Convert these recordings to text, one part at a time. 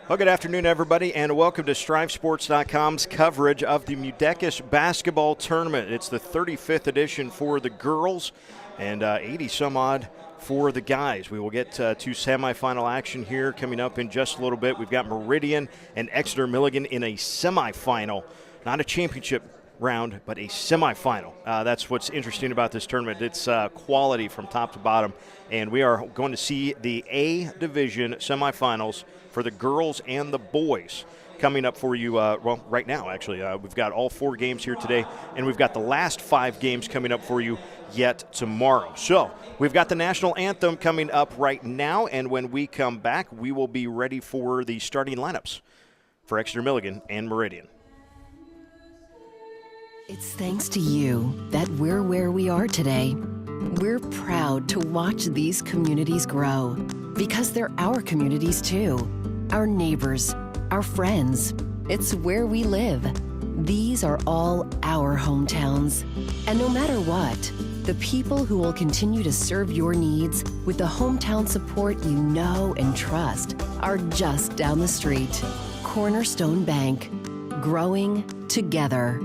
Well, good afternoon, everybody, and welcome to StriveSports.com's coverage of the MUDECAS basketball tournament. It's the 35th edition for the girls and 80-some-odd for the guys. We will get to semifinal action here coming up in just a little bit. We've got Meridian and Exeter-Milligan in a semifinal, not a championship round, but a semifinal. That's what's interesting about this tournament. It's quality from top to bottom, and we are going to see the A division semifinals for the girls and the boys coming up for you, right now, actually. We've got all 4 games here today, and we've got the last 5 games coming up for you yet tomorrow. So we've got the national anthem coming up right now, and when we come back, we will be ready for the starting lineups for Exeter-Milligan and Meridian. It's thanks to you that we're where we are today. We're proud to watch these communities grow because they're our communities too. Our neighbors, our friends. It's where we live. These are all our hometowns. And no matter what, the people who will continue to serve your needs with the hometown support you know and trust are just down the street. Cornerstone Bank. Growing together.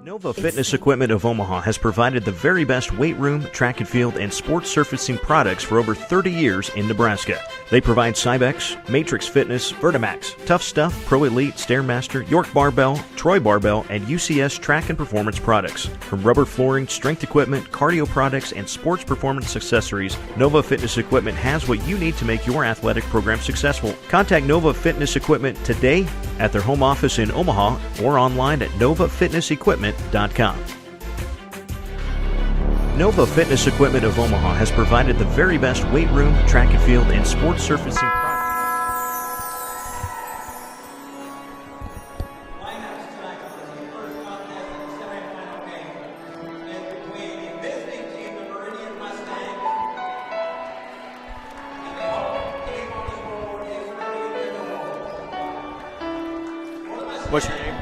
Nova Fitness Equipment of Omaha has provided the very best weight room, track and field, and sports surfacing products for over 30 years in Nebraska. They provide Cybex, Matrix Fitness, Vertimax, Tough Stuff, Pro Elite, Stairmaster, York Barbell, Troy Barbell, and UCS track and performance products. From rubber flooring, strength equipment, cardio products, and sports performance accessories, Nova Fitness Equipment has what you need to make your athletic program successful. Contact Nova Fitness Equipment today at their home office in Omaha or online at novafitnessequipment.com. Nova Fitness Equipment of Omaha has provided the very best weight room, track and field, and sports surfacing products. What's your name?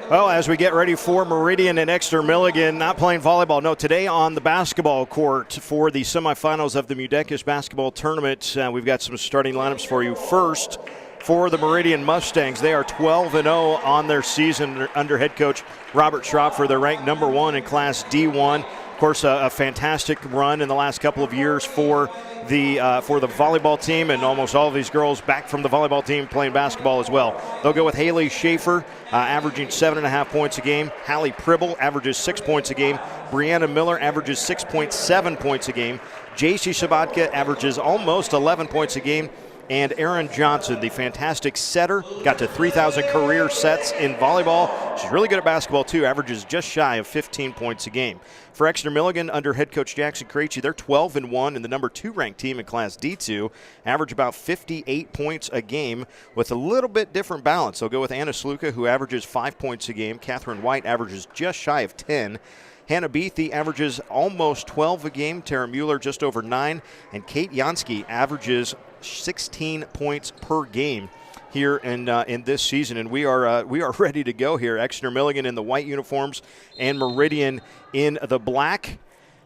Well, as we get ready for Meridian and Exeter-Milligan, not playing volleyball. No, today on the basketball court for the semifinals of the MUDECAS basketball tournament. We've got some starting lineups for you. First, for the Meridian Mustangs, they are 12-0 on their season under head coach Robert Schropfer. They're ranked number 1 in Class D1. Of course, a fantastic run in the last couple of years for the volleyball team, and almost all of these girls back from the volleyball team playing basketball as well. They'll go with Haley Schaefer, averaging 7.5 points a game. Hallie Pribble averages 6 points a game. Brianna Miller averages 6.7 points a game. JC Sabatka averages almost 11 points a game. And Erin Johnson, the fantastic setter, got to 3,000 career sets in volleyball. She's really good at basketball, too, averages just shy of 15 points a game. For Exeter-Milligan, under head coach Jackson Krejci, they're 12-1 and the number 2 ranked team in Class D2, average about 58 points a game with a little bit different balance. They'll go with Anna Sluka, who averages 5 points a game. Catherine White averages just shy of 10. Hannah Beathy averages almost 12 a game. Tara Mueller just over 9. And Kate Jansky averages 16 points per game here in this season. And we are ready to go here. Exeter-Milligan in the white uniforms and Meridian in the black.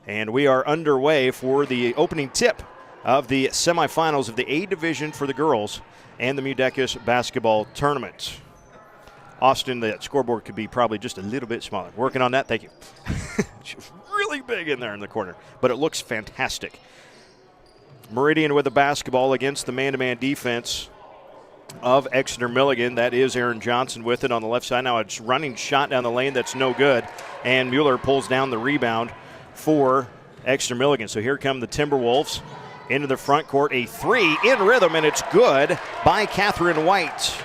And we are underway for the opening tip of the semifinals of the A division for the girls and the MUDECAS basketball tournament. Austin, the scoreboard could be probably just a little bit smaller. Working on that, thank you. It's really big in there in the corner, but it looks fantastic. Meridian with the basketball against the man-to-man defense of Exeter-Milligan. That is Erin Johnson with it on the left side. Now it's running shot down the lane that's no good, and Mueller pulls down the rebound for Exeter-Milligan. So here come the Timberwolves into the front court. A 3 in rhythm, and it's good by Catherine White.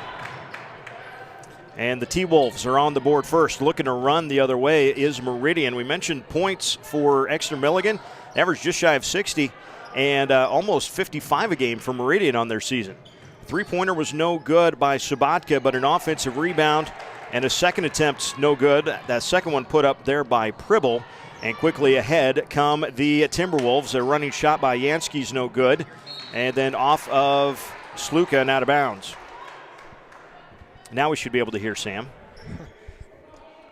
And the T-Wolves are on the board first. Looking to run the other way is Meridian. We mentioned points for Exeter-Milligan. Average just shy of 60 and almost 55 a game for Meridian on their season. Three-pointer was no good by Sabatka, but an offensive rebound And a second attempt, no good. That second one put up there by Pribble. And quickly ahead come the Timberwolves. A running shot by Yansky's no good. And then off of Sluka and out of bounds. Now we should be able to hear Sam.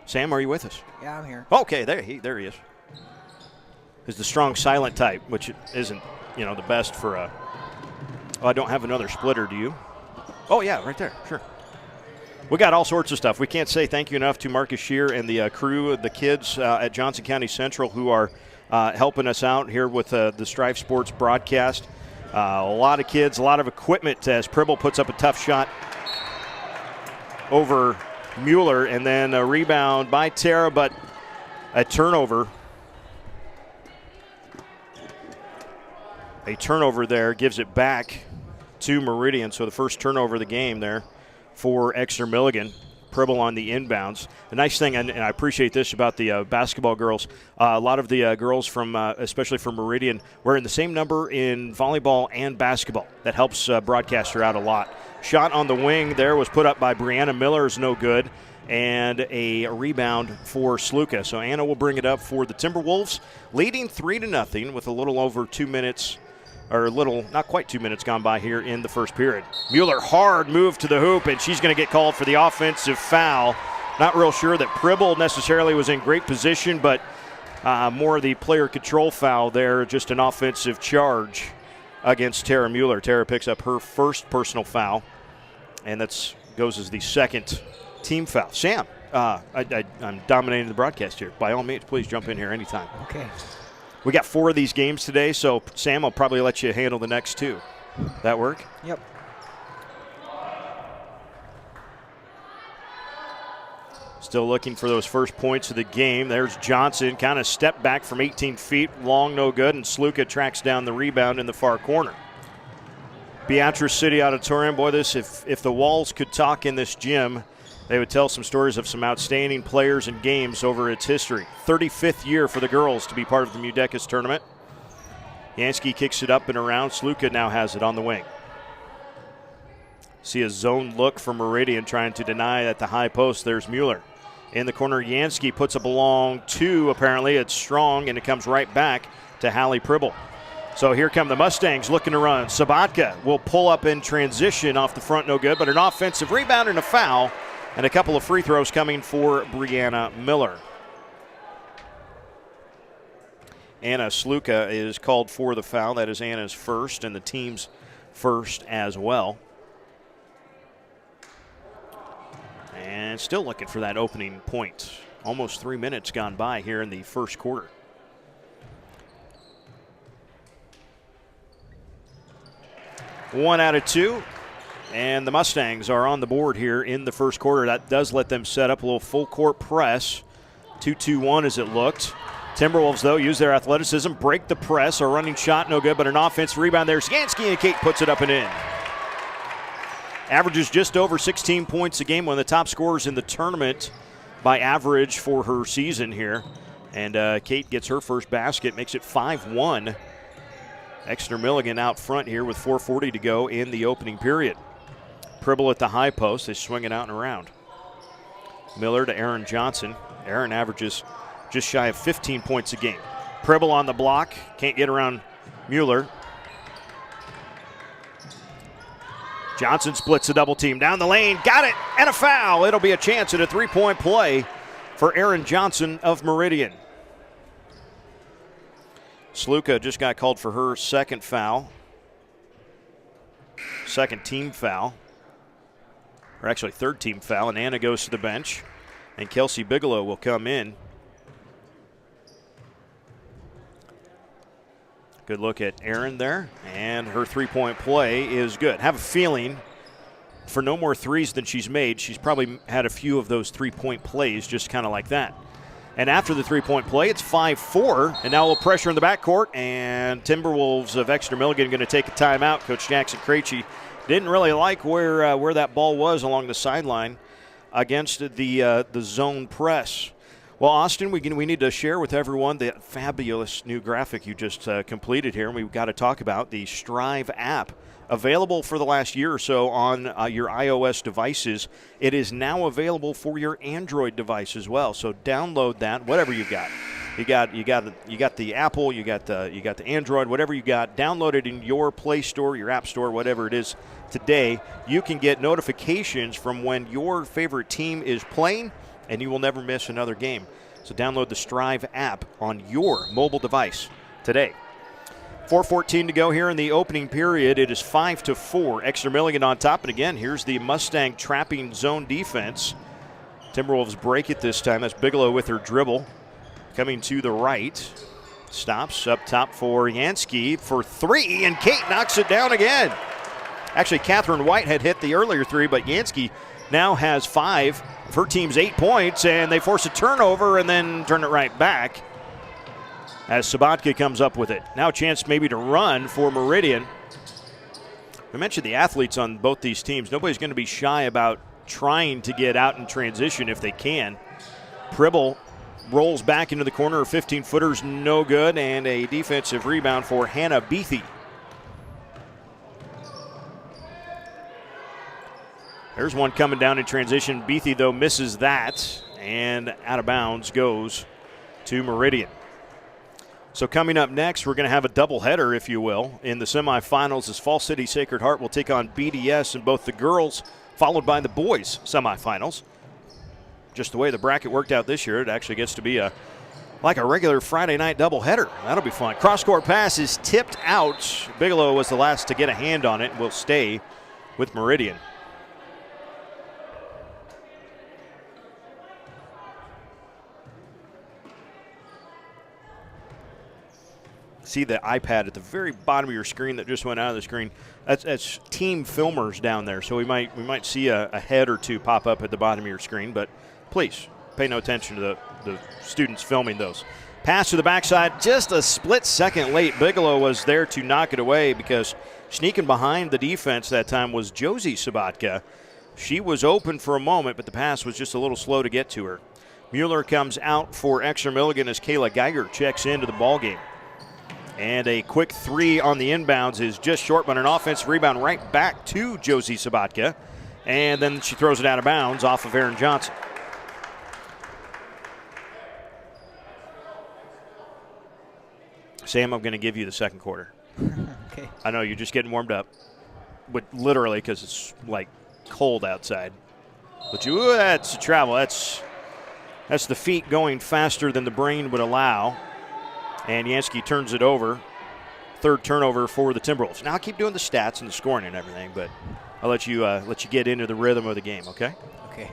Sam, are you with us? Yeah, I'm here. Okay, there he is. He's the strong silent type, which isn't, the best for a. Oh, I don't have another splitter, do you? Oh, yeah, right there. Sure. We got all sorts of stuff. We can't say thank you enough to Marcus Shear and the crew, the kids at Johnson County Central who are helping us out here with the Strive Sports broadcast. A lot of kids, a lot of equipment as Pribble puts up a tough shot over Mueller, and then a rebound by Tara, but a turnover. A turnover there gives it back to Meridian. So the first turnover of the game there for Exeter-Milligan. Pribble on the inbounds. The nice thing, and I appreciate this about the basketball girls, a lot of the girls from, especially from Meridian, wearing the same number in volleyball and basketball. That helps broadcast her out a lot. Shot on the wing there was put up by Brianna Miller, is no good, and a rebound for Sluka. So Anna will bring it up for the Timberwolves, leading 3-0 with a little over 2 minutes, or not quite 2 minutes gone by here in the first period. Mueller, hard move to the hoop, and she's going to get called for the offensive foul. Not real sure that Pribble necessarily was in great position, but more of the player control foul there, just an offensive charge against Tara Mueller. Tara picks up her first personal foul, and that goes as the second team foul. Sam, I'm dominating the broadcast here. By all means, please jump in here anytime. Okay. We got 4 of these games today, so Sam, I'll probably let you handle the next 2. That work? Yep. Still looking for those first points of the game. There's Johnson, kind of stepped back from 18 feet, long, no good, and Sluka tracks down the rebound in the far corner. Beatrice City Auditorium, boy, if the walls could talk in this gym, they would tell some stories of some outstanding players and games over its history. 35th year for the girls to be part of the MUDECAS tournament. Yansky kicks it up and around. Sluka now has it on the wing. See a zone look for Meridian trying to deny at the high post. There's Mueller. In the corner, Yansky puts up a long 2. Apparently it's strong, and it comes right back to Hallie Pribble. So here come the Mustangs looking to run. Sabatka will pull up in transition off the front, no good, but an offensive rebound and a foul. And a couple of free throws coming for Brianna Miller. Anna Sluka is called for the foul. That is Anna's first and the team's first as well. And still looking for that opening point. Almost 3 minutes gone by here in the first quarter. One out of 2. And the Mustangs are on the board here in the first quarter. That does let them set up a little full court press. 2-2-1 as it looked. Timberwolves, though, use their athleticism, break the press. A running shot, no good, but an offensive rebound there. Skansky and Kate puts it up and in. Averages just over 16 points a game, one of the top scorers in the tournament by average for her season here. And Kate gets her first basket, makes it 5-1. Exeter-Milligan out front here with 4:40 to go in the opening period. Pribble at the high post. They swing it out and around. Miller to Aaron Johnson. Aaron averages just shy of 15 points a game. Pribble on the block. Can't get around Mueller. Johnson splits a double team down the lane. Got it, and a foul. It'll be a chance at a three-point play for Aaron Johnson of Meridian. Sluka just got called for her second foul. Second team foul. Or actually third team foul, and Anna goes to the bench. And Kelsey Bigelow will come in. Good look at Aaron there, and her three-point play is good. Have a feeling for no more threes than she's made, she's probably had a few of those three-point plays just kind of like that. And after the three-point play, it's 5-4, and now a little pressure in the backcourt, and Timberwolves of Exeter-Milligan going to take a timeout. Coach Jackson Krejci didn't really like where that ball was along the sideline against the zone press. Well, Austin, we need to share with everyone the fabulous new graphic you just completed here. And we've got to talk about the Strive app. Available for the last year or so on your iOS devices. It is now available for your Android device as well. So download that, whatever you got. You got the Apple, you got the Android, whatever you got. Download it in your Play Store, your App Store, whatever it is today. You can get notifications from when your favorite team is playing, and you will never miss another game. So download the Strive app on your mobile device today. 4:14 to go here in the opening period. It is 5-4. Exeter-Milligan on top. And again, here's the Mustang trapping zone defense. Timberwolves break it this time. That's Bigelow with her dribble. Coming to the right. Stops up top for Yansky for three, and Kate knocks it down again. Actually, Catherine White had hit the earlier three, but Yansky now has 5 of her team's 8 points, and they force a turnover and then turn it right back as Sabatka comes up with it. Now a chance maybe to run for Meridian. We mentioned the athletes on both these teams. Nobody's going to be shy about trying to get out in transition if they can. Pribble rolls back into the corner. 15-footer's no good, and a defensive rebound for Hannah Beathy. There's one coming down in transition. Beathy, though, misses that, and out of bounds goes to Meridian. So coming up next, we're going to have a doubleheader, if you will, in the semifinals as Fall City Sacred Heart will take on BDS in both the girls, followed by the boys semifinals. Just the way the bracket worked out this year, it actually gets to be like a regular Friday night doubleheader. That'll be fun. Cross-court pass is tipped out. Bigelow was the last to get a hand on it. Will stay with Meridian. See the iPad at the very bottom of your screen that just went out of the screen. That's team filmers down there, so we might see a head or two pop up at the bottom of your screen, but please pay no attention to the students filming those. Pass to the backside, just a split second late. Bigelow was there to knock it away because sneaking behind the defense that time was Josie Sabatka. She was open for a moment, but the pass was just a little slow to get to her. Mueller comes out for Exeter-Milligan as Kayla Geiger checks into the ballgame. And a quick three on the inbounds is just short, but an offensive rebound right back to Josie Sabatka. And then she throws it out of bounds off of Aaron Johnson. Sam, I'm going to give you the second quarter. Okay. I know you're just getting warmed up, but literally because it's like cold outside. But that's the travel. That's the feet going faster than the brain would allow. And Yansky turns it over. Third turnover for the Timberwolves. Now I'll keep doing the stats and the scoring and everything, but I'll let you get into the rhythm of the game, okay? Okay.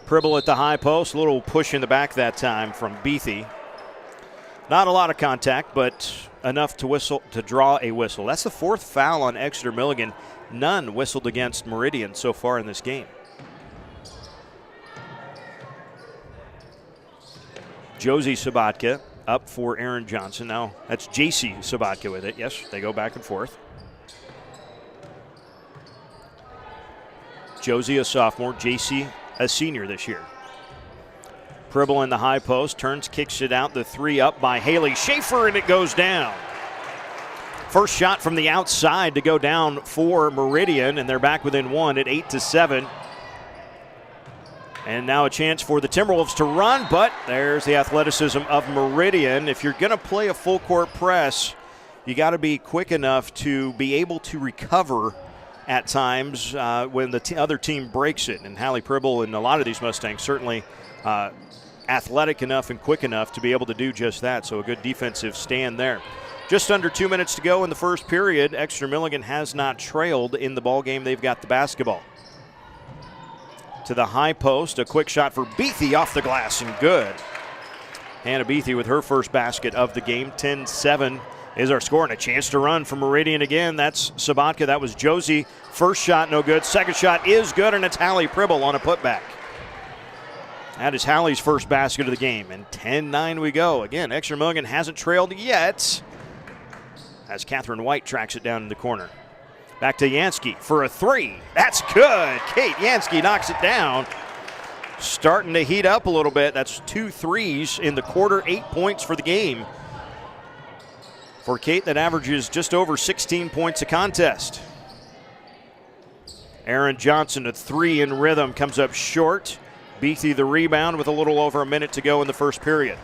Pribble at the high post. A little push in the back that time from Beathy. Not a lot of contact, but enough to draw a whistle. That's the 4th foul on Exeter-Milligan. None whistled against Meridian so far in this game. Josie Sabatka up for Aaron Johnson. Now that's JC Sabatka with it. Yes, they go back and forth. Josie a sophomore, JC a senior this year. Pribble in the high post, turns, kicks it out. The three up by Haley Schaefer, and it goes down. First shot from the outside to go down for Meridian, and they're back within one at 8-7. And now a chance for the Timberwolves to run, but there's the athleticism of Meridian. If you're going to play a full court press, you got to be quick enough to be able to recover at times when the other team breaks it. And Hallie Pribble and a lot of these Mustangs certainly athletic enough and quick enough to be able to do just that. So a good defensive stand there. Just under 2 minutes to go in the first period. Exeter-Milligan has not trailed in the ball game. They've got the basketball. To the high post, a quick shot for Beathy off the glass and good. Hannah Beathy with her first basket of the game. 10-7 is our score, and a chance to run for Meridian again. That's Sabatka. That was Josie. First shot, no good. Second shot is good, and it's Hallie Pribble on a putback. That is Hallie's first basket of the game, and 10-9 we go. Again, Exeter-Milligan hasn't trailed yet as Catherine White tracks it down in the corner. Back to Yansky for a three. That's good. Kate Yansky knocks it down. starting to heat up a little bit. That's 2 threes in the quarter, 8 points for the game. For Kate, that averages just over 16 points a contest. Aaron Johnson, a 3 in rhythm, comes up short. Beatty the rebound with a little over a minute to go in the first period.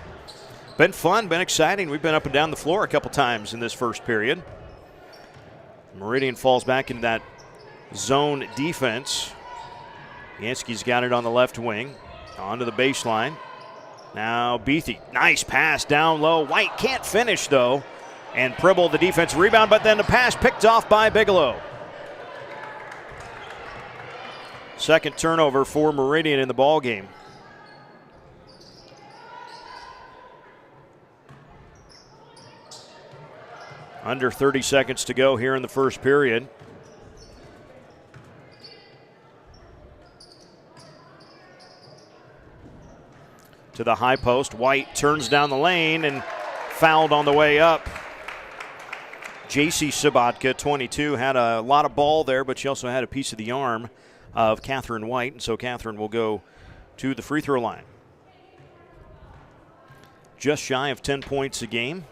Been fun, been exciting. We've been up and down the floor a couple times in this first period. Meridian falls back into that zone defense. Yansky's got it on the left wing. Onto the baseline. Now Beatty, nice pass down low. White can't finish though. And Pribble the defensive rebound, but then the pass picked off by Bigelow. Second turnover for Meridian in the ball game. Under 30 seconds to go here in the first period. To the high post. White turns down the lane and fouled on the way up. JC Sabatka, 22, had a lot of ball there, but she also had a piece of the arm of Catherine White, and so Catherine will go to the free throw line. Just shy of 10 points a game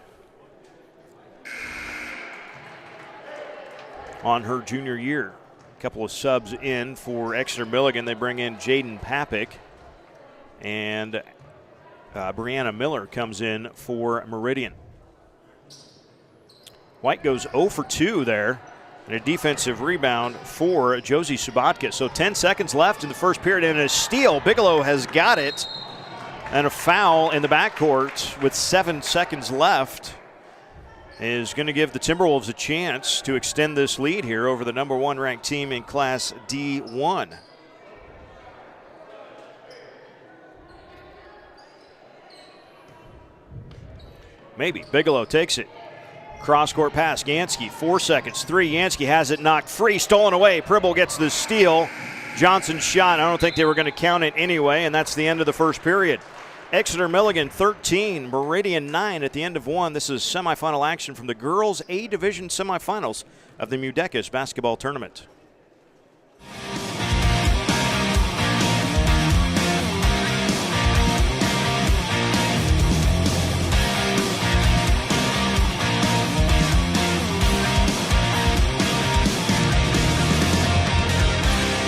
on her junior year. A couple of subs in for Exeter-Milligan. They bring in Jaden Papik, and Brianna Miller comes in for Meridian. White goes 0 for 2 there, and a defensive rebound for Josie Sabatka. So 10 seconds left in the first period, and a steal. Bigelow has got it, and a foul in the backcourt with 7 seconds left is going to give the Timberwolves a chance to extend this lead here over the number 1 ranked team in Class D1. Maybe. Bigelow takes it. Cross-court pass. Yansky, 4 seconds. 3. Yansky has it knocked free. Stolen away. Pribble gets the steal. Johnson's shot. I don't think they were going to count it anyway, and that's the end of the first period. Exeter-Milligan 13, Meridian 9 at the end of 1. This is semifinal action from the girls' A Division semifinals of the MUDECAS basketball tournament.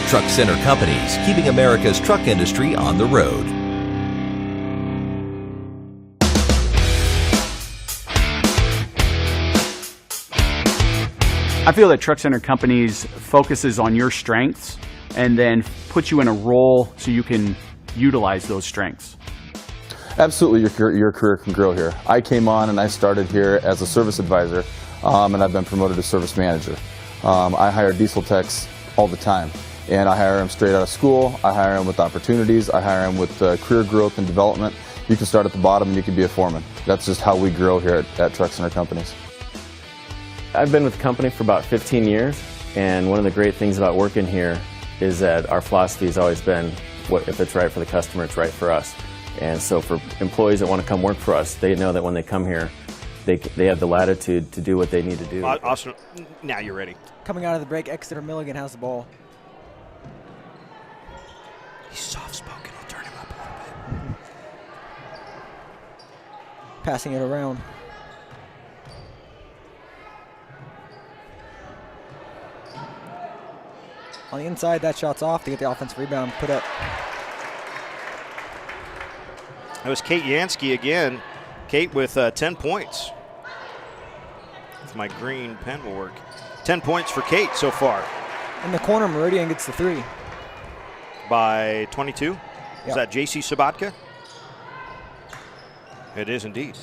Truck Center Companies, keeping America's truck industry on the road. I feel that Truck Center Companies focuses on your strengths and then puts you in a role so you can utilize those strengths. Absolutely, your career can grow here. I came on and I started here as a service advisor, and I've been promoted to service manager. I hire diesel techs all the time, and I hire them straight out of school. I hire them with opportunities. I hire them with career growth and development. You can start at the bottom and you can be a foreman. That's just how we grow here at Truck Center Companies. I've been with the company for about 15 years, and one of the great things about working here is that our philosophy has always been, if it's right for the customer, it's right for us. And so for employees that want to come work for us, they know that when they come here, they have the latitude to do what they need to do. Austin, now you're ready. Coming out of the break, Exeter-Milligan has the ball. He's soft-spoken. I'll turn him up a little bit. Passing it around. On the inside, that shot's off to get the offensive rebound put up. That was Kate Yansky again. Kate with 10 points. If my green pen will work. 10 points for Kate so far. In the corner, Meridian gets the 3. By 22? Yep. Is that JC Sabatka? It is indeed.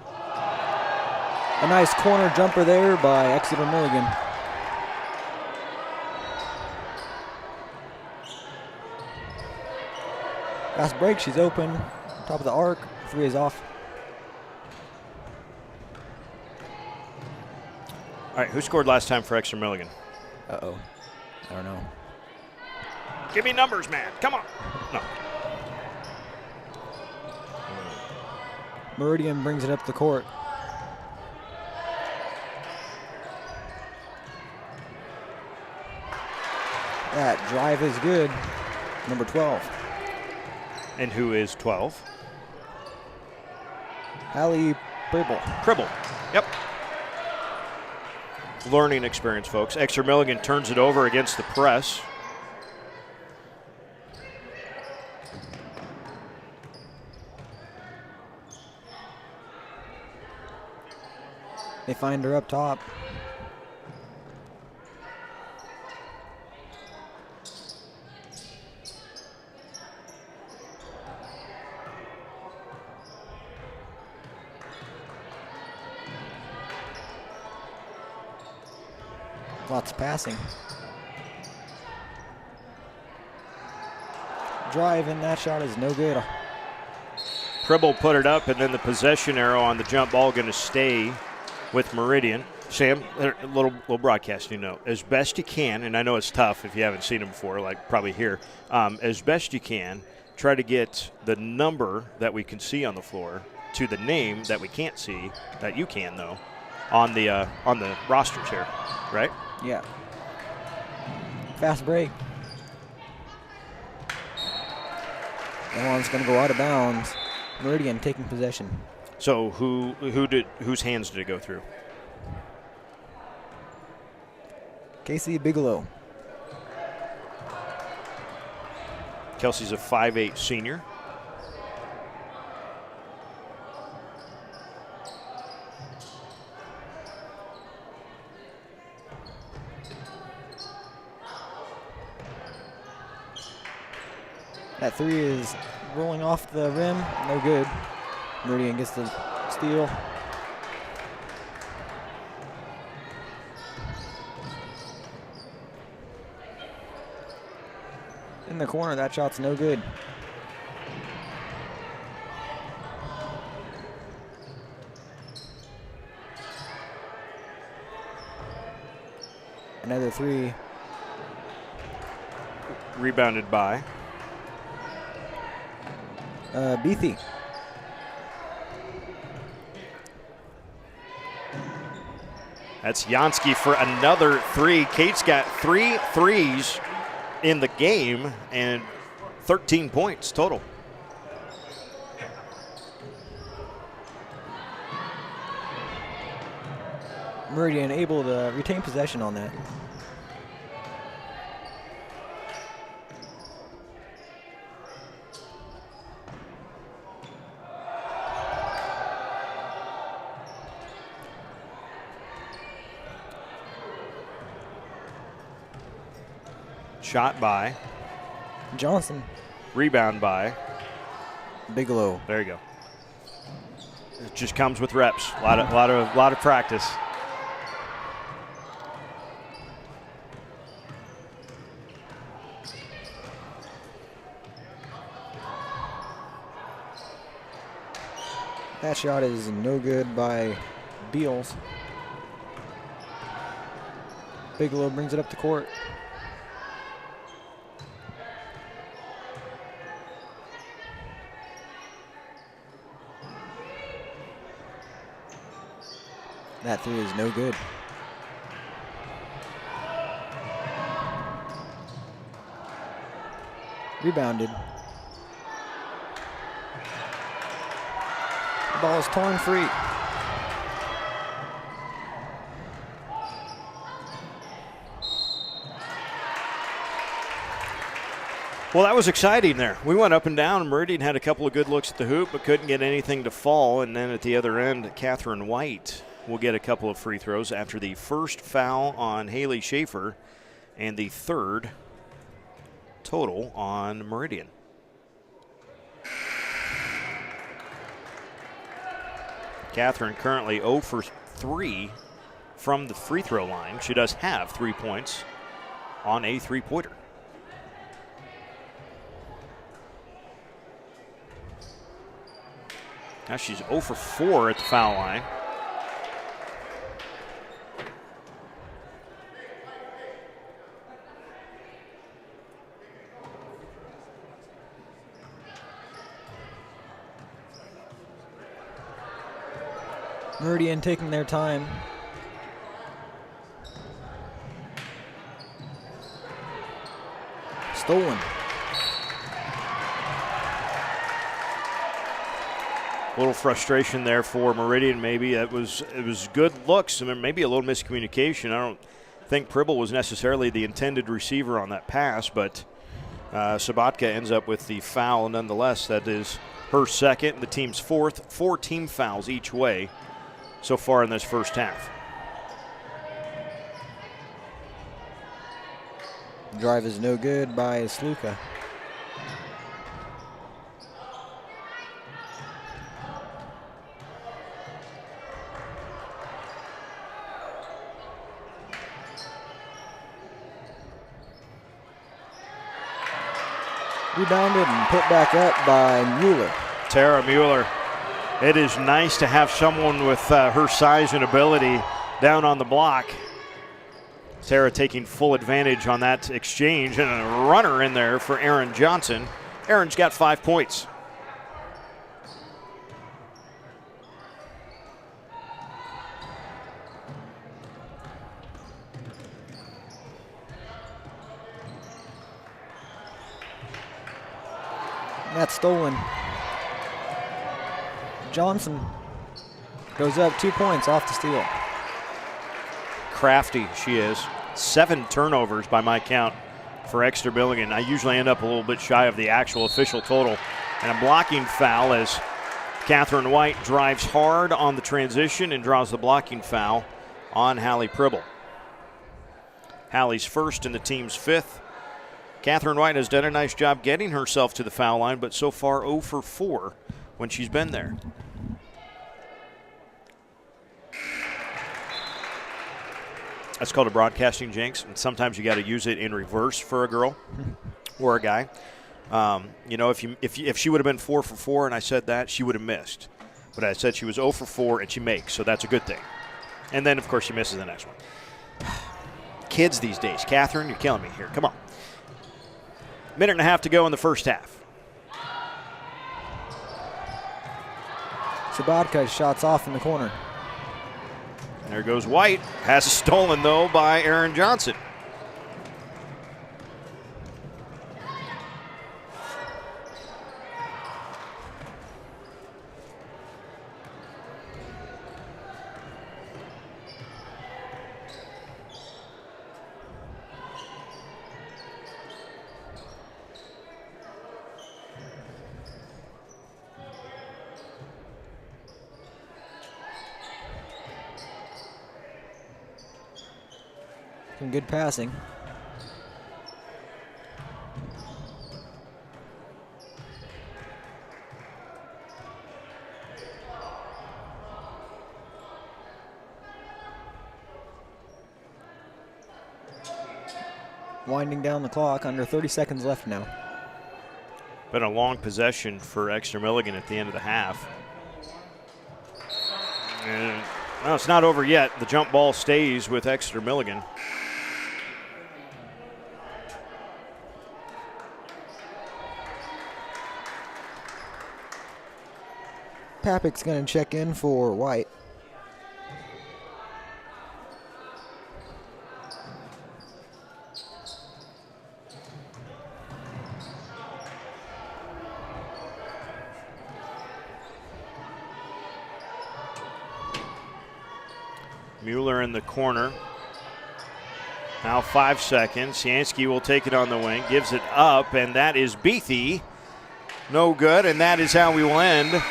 A nice corner jumper there by Exeter-Milligan. Fast break, she's open. Top of the arc, 3 is off. All right, who scored last time for Exeter-Milligan? Uh-oh. I don't know. Give me numbers, man. Come on. No. Meridian brings it up the court. That drive is good. Number 12. And who is 12? Hallie Pribble. Pribble. Yep. Learning experience, folks. Exeter-Milligan turns it over against the press. They find her up top. Lots of passing. Drive, and that shot is no good. Pribble put it up, and then the possession arrow on the jump ball going to stay with Meridian. Sam, a little broadcasting note. As best you can, and I know it's tough if you haven't seen him before, like probably here, as best you can, try to get the number that we can see on the floor to the name that we can't see, that you can, though, on the roster chair, right? Yeah. Fast break. That one's going to go out of bounds. Meridian taking possession. So whose hands did it go through? Casey Bigelow. Kelsey's a 5'8" senior. That three is rolling off the rim. No good. Meridian gets the steal. In the corner, that shot's no good. Another three. Rebounded by Beathy. That's Jansky for another three. Kate's got 3 threes in the game and 13 points total. Meridian able to retain possession on that. Shot by Johnson. Rebound by Bigelow. There you go. It just comes with reps. A lot of practice. That shot is no good by Beals. Bigelow brings it up the court. That three is no good. Rebounded. The ball is torn free. Well, that was exciting there. We went up and down. Meridian had a couple of good looks at the hoop, but couldn't get anything to fall. And then at the other end, Catherine White will get a couple of free throws after the first foul on Haley Schaefer and the third total on Meridian. Catherine currently 0 for 3 from the free throw line. She does have 3 points on a three-pointer. Now she's 0 for 4 at the foul line. Meridian taking their time. Stolen. A little frustration there for Meridian. Maybe it was good looks, and maybe a little miscommunication. I don't think Pribble was necessarily the intended receiver on that pass, but Sabatka ends up with the foul nonetheless. That is her second, the team's fourth. 4 team fouls each way so far in this first half. Drive is no good by Sluka. Rebounded and put back up by Mueller. Tara Mueller. It is nice to have someone with her size and ability down on the block. Tara taking full advantage on that exchange, and a runner in there for Aaron Johnson. Aaron's got 5 points. That's stolen. Johnson goes up 2 points off the steal. Crafty she is. 7 turnovers by my count for Exeter-Milligan. I usually end up a little bit shy of the actual official total. And a blocking foul as Catherine White drives hard on the transition and draws the blocking foul on Hallie Pribble. Hallie's first and the team's 5th. Catherine White has done a nice job getting herself to the foul line, but so far 0 for 4 when she's been there. That's called a broadcasting jinx, and sometimes you got to use it in reverse for a girl or a guy. You know, if she would have been 4 for 4 and I said that, she would have missed. But I said she was 0 for 4 and she makes, so that's a good thing. And then, of course, she misses the next one. Kids these days. Catherine, you're killing me here. Come on. Minute and a half to go in the first half. Sabatka shots off in the corner. There goes White. Has stolen, though, by Aaron Johnson. Some good passing. Winding down the clock, under 30 seconds left now. Been a long possession for Exeter-Milligan at the end of the half. And, well, it's not over yet. The jump ball stays with Exeter-Milligan. Papik's going to check in for White. Mueller in the corner. Now 5 seconds. Yansky will take it on the wing, gives it up, and that is Beathy. No good, and that is how we will end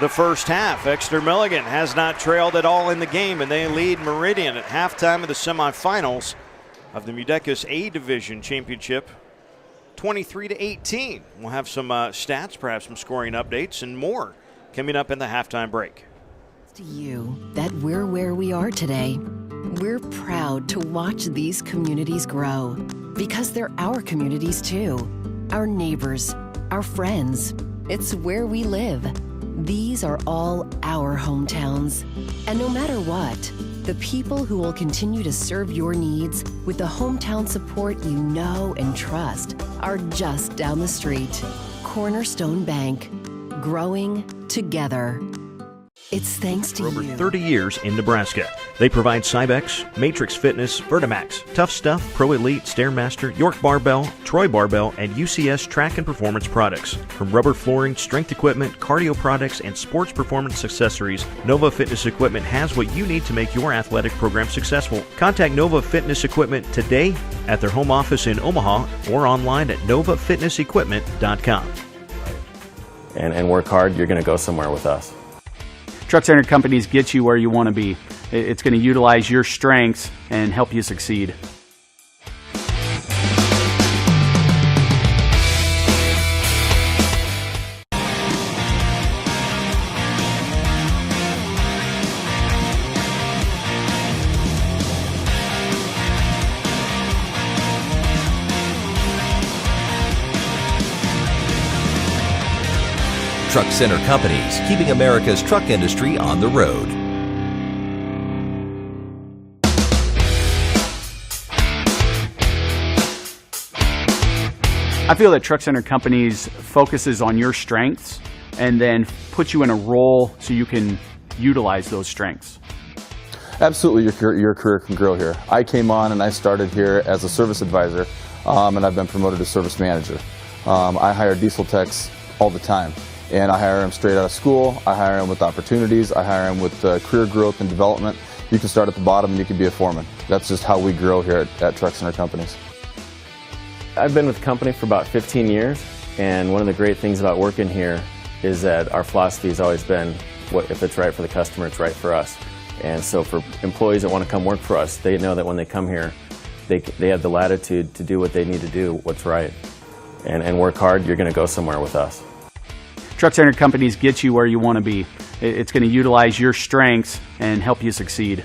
the first half. Exeter-Milligan has not trailed at all in the game, and they lead Meridian at halftime of the semifinals of the MUDECAS A Division Championship, 23-18. We'll have some stats, perhaps some scoring updates, and more coming up in the halftime break. To you that we're where we are today. We're proud to watch these communities grow because they're our communities too. Our neighbors, our friends. It's where we live. These are all our hometowns. And no matter what, the people who will continue to serve your needs with the hometown support you know and trust are just down the street. Cornerstone Bank. Growing together. It's thanks to For over you. 30 years in Nebraska. They provide Cybex, Matrix Fitness, Vertimax, Tough Stuff, Pro Elite, Stairmaster, York Barbell, Troy Barbell, and UCS track and performance products. From rubber flooring, strength equipment, cardio products, and sports performance accessories, Nova Fitness Equipment has what you need to make your athletic program successful. Contact Nova Fitness Equipment today at their home office in Omaha or online at novafitnessequipment.com. And work hard, you're going to go somewhere with us. Truck Center Companies get you where you want to be. It's going to utilize your strengths and help you succeed. Truck Center Companies, keeping America's truck industry on the road. I feel that Truck Center Companies focuses on your strengths and then puts you in a role so you can utilize those strengths. Absolutely, your career can grow here. I came on and I started here as a service advisor, and I've been promoted to service manager. I hire diesel techs all the time, and I hire them straight out of school. I hire them with opportunities. I hire them with career growth and development. You can start at the bottom and you can be a foreman. That's just how we grow here at Truck Center Companies. I've been with the company for about 15 years, and one of the great things about working here is that our philosophy has always been, if it's right for the customer, it's right for us. And so for employees that want to come work for us, they know that when they come here, they have the latitude to do what they need to do, what's right. And work hard, you're going to go somewhere with us. Truck Center Companies get you where you want to be. It's going to utilize your strengths and help you succeed.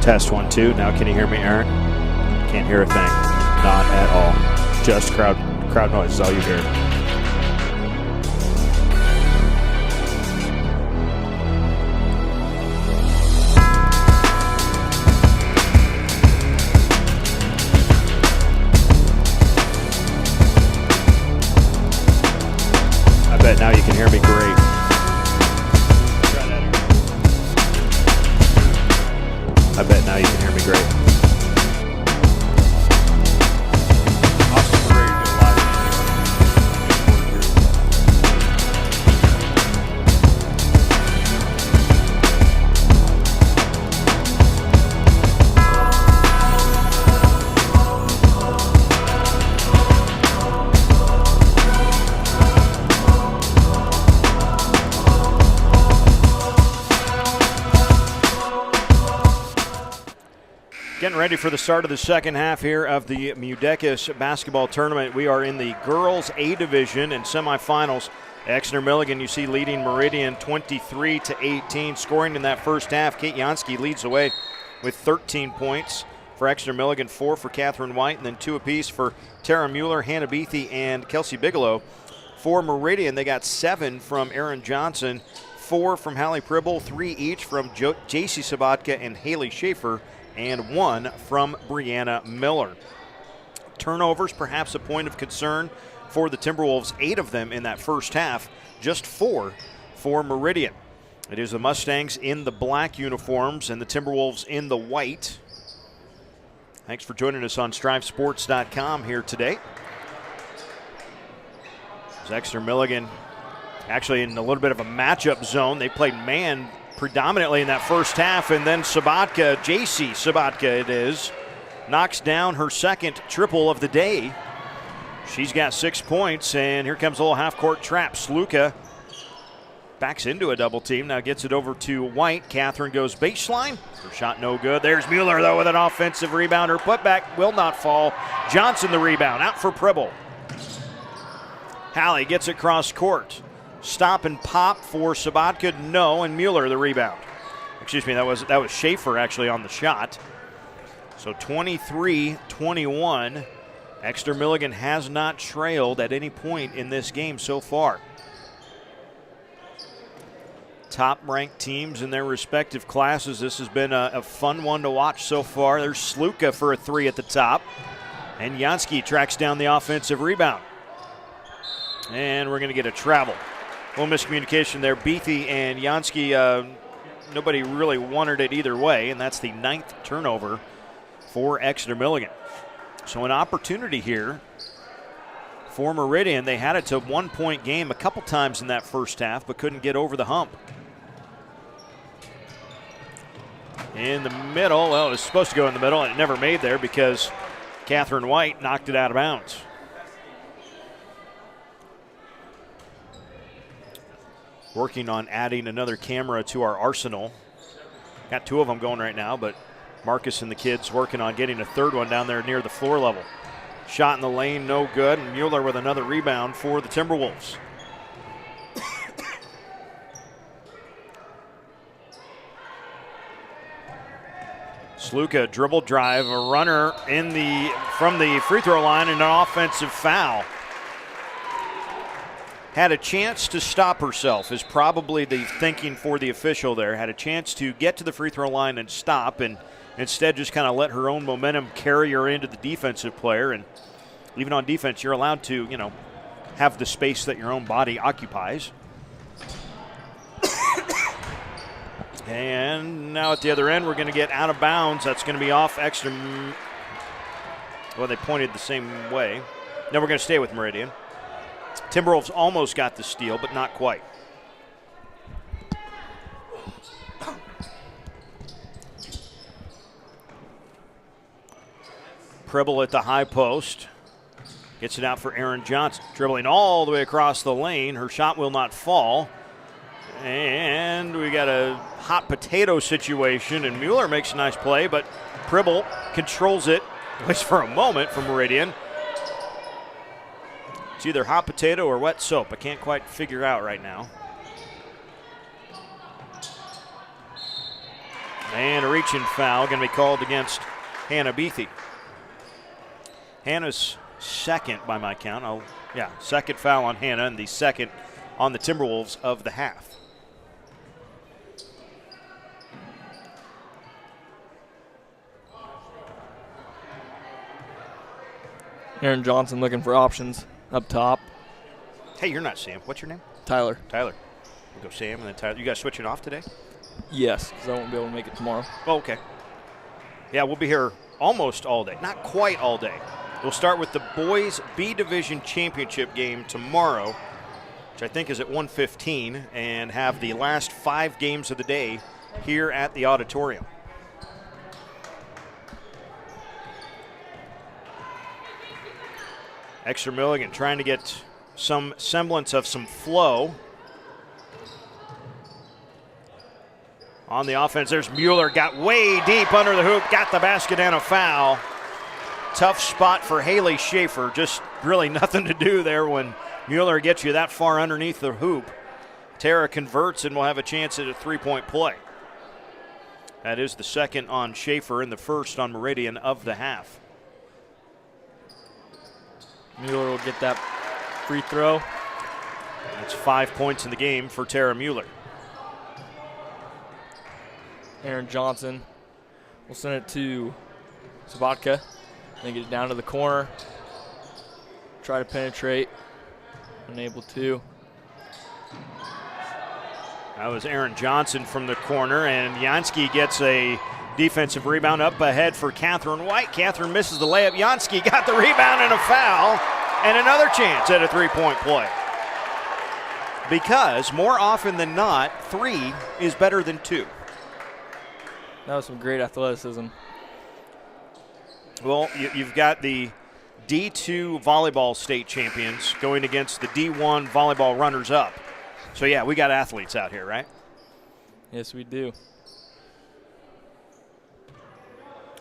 Test 1, 2. Now can you hear me, Aaron? Can't hear a thing. Not at all. Just crowd noise is all you hear. I bet now you can hear me great. I bet now you can hear me great. Awesome. We're ready to go live. Getting ready for the start of the second half here of the MUDECAS basketball tournament. We are in the girls A division and semifinals. Exeter-Milligan, you see, leading Meridian 23-18. Scoring in that first half, Kate Jansky leads the way with 13 points for Exeter-Milligan, 4 for Catherine White, and then 2 apiece for Tara Mueller, Hannah Beathy, and Kelsey Bigelow. For Meridian, they got 7 from Erin Johnson, 4 from Hallie Pribble, 3 each from J.C. Sabatka and Haley Schaefer, and 1 from Brianna Miller. Turnovers, perhaps a point of concern for the Timberwolves, 8 of them in that first half, just 4 for Meridian. It is the Mustangs in the black uniforms and the Timberwolves in the white. Thanks for joining us on StriveSports.com here today. As Exeter-Milligan actually in a little bit of a matchup zone. They played man predominantly in that first half, and then Sabatka, J.C. Sabatka it is, knocks down her second triple of the day. She's got 6 points, and here comes a little half-court trap. Sluka backs into a double team, now gets it over to White. Catherine goes baseline. Her shot no good. There's Mueller, though, with an offensive rebound. Her putback will not fall. Johnson the rebound, out for Pribble. Hallie gets it cross court. Stop and pop for Sabatka, no, and Mueller the rebound. Excuse me, that was Schaefer actually on the shot. So 23-21. Exeter-Milligan has not trailed at any point in this game so far. Top-ranked teams in their respective classes. This has been a fun one to watch so far. There's Sluka for a 3 at the top. And Jansky tracks down the offensive rebound. And we're going to get a travel. A little miscommunication there. Beathy and Jansky, nobody really wanted it either way, and that's the 9th turnover for Exeter-Milligan. So an opportunity here for Meridian. They had it to a 1-point game a couple times in that first half, but couldn't get over the hump. In the middle, well, it was supposed to go in the middle, and it never made there because Catherine White knocked it out of bounds. Working on adding another camera to our arsenal. Got 2 of them going right now, but Marcus and the kids working on getting a 3rd one down there near the floor level. Shot in the lane, no good, and Mueller with another rebound for the Timberwolves. Sluka dribble drive, a runner from the free throw line, and an offensive foul. Had a chance to stop herself is probably the thinking for the official there. Had a chance to get to the free throw line and stop, and instead just kind of let her own momentum carry her into the defensive player. And even on defense, you're allowed to, have the space that your own body occupies. And now at the other end, we're going to get out of bounds. That's going to be off Exeter. Well, they pointed the same way. Now we're going to stay with Meridian. Timberwolves almost got the steal, but not quite. Pribble at the high post. Gets it out for Erin Johnson. Dribbling all the way across the lane. Her shot will not fall. And we got a hot potato situation, and Mueller makes a nice play, but Pribble controls it, at least for a moment, for Meridian. It's either hot potato or wet soap. I can't quite figure out right now. And a reaching foul going to be called against Hannah Beathy. Hannah's second by my count. Second foul on Hannah and the second on the Timberwolves of the half. Aaron Johnson looking for options up top. Hey, you're not Sam. What's your name? Tyler. Tyler. We'll go Sam and then Tyler. You guys switching off today? Yes, because I won't be able to make it tomorrow. Oh, okay. Yeah, we'll be here almost all day. Not quite all day. We'll start with the boys B Division Championship game tomorrow, which I think is at 1:15, and have the last 5 games of the day here at the auditorium. Exeter-Milligan trying to get some semblance of some flow. On the offense, there's Mueller, got way deep under the hoop, got the basket and a foul. Tough spot for Haley Schaefer. Just really nothing to do there when Mueller gets you that far underneath the hoop. Tara converts and will have a chance at a 3-point play. That is the second on Schaefer and the first on Meridian of the half. Mueller will get that free throw. That's 5 points in the game for Tara Mueller. Aaron Johnson will send it to Sabatka. Then get it down to the corner. Try to penetrate. Unable to. That was Aaron Johnson from the corner, and Jansky gets a defensive rebound up ahead for Catherine White. Catherine misses the layup. Jansky got the rebound and a foul, and another chance at a 3-point play. Because more often than not, 3 is better than 2. That was some great athleticism. Well, you've got the D2 volleyball state champions going against the D1 volleyball runners-up. So, yeah, we got athletes out here, right? Yes, we do.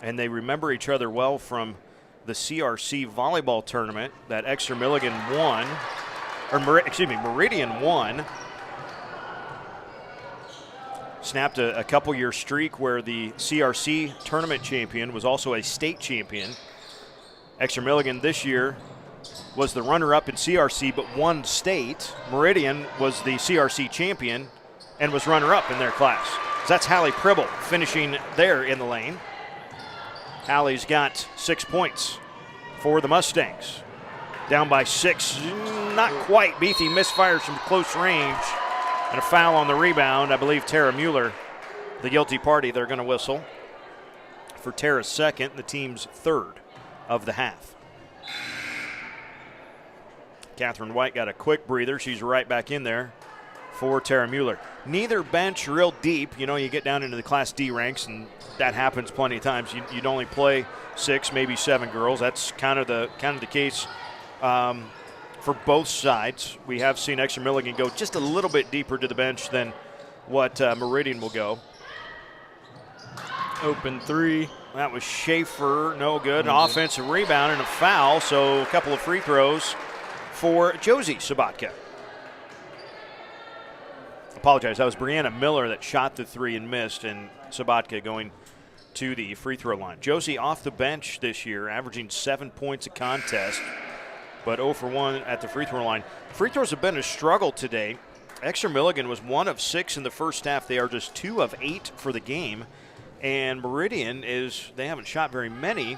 And they remember each other well from the CRC volleyball tournament that Exeter-Milligan won, or Meridian won. Snapped a couple-year streak where the CRC tournament champion was also a state champion. Exeter-Milligan this year was the runner-up in CRC but won state. Meridian was the CRC champion and was runner-up in their class. So that's Hallie Pribble finishing there in the lane. Hallie's got 6 points for the Mustangs. Down by 6, not quite. Beathy misfires from close range. And a foul on the rebound. I believe Tara Mueller, the guilty party, they're going to whistle for Tara's second, the team's third of the half. Catherine White got a quick breather. She's right back in there for Tara Mueller. Neither bench real deep. You know, you get down into the Class D ranks, and that happens plenty of times. You'd only play 6, maybe 7 girls. That's kind of the case. For both sides, we have seen Exeter-Milligan go just a little bit deeper to the bench than what Meridian will go. Open 3. That was Schaefer, no good. An offensive rebound and a foul, so a couple of free throws for Josie Sabatka. Apologize, that was Brianna Miller that shot the 3 and missed, and Sabatka going to the free throw line. Josie off the bench this year, averaging 7 points a contest, but 0 for 1 at the free throw line. Free throws have been a struggle today. Exeter-Milligan was 1 of 6 in the first half. They are just 2 of 8 for the game. And Meridian they haven't shot very many,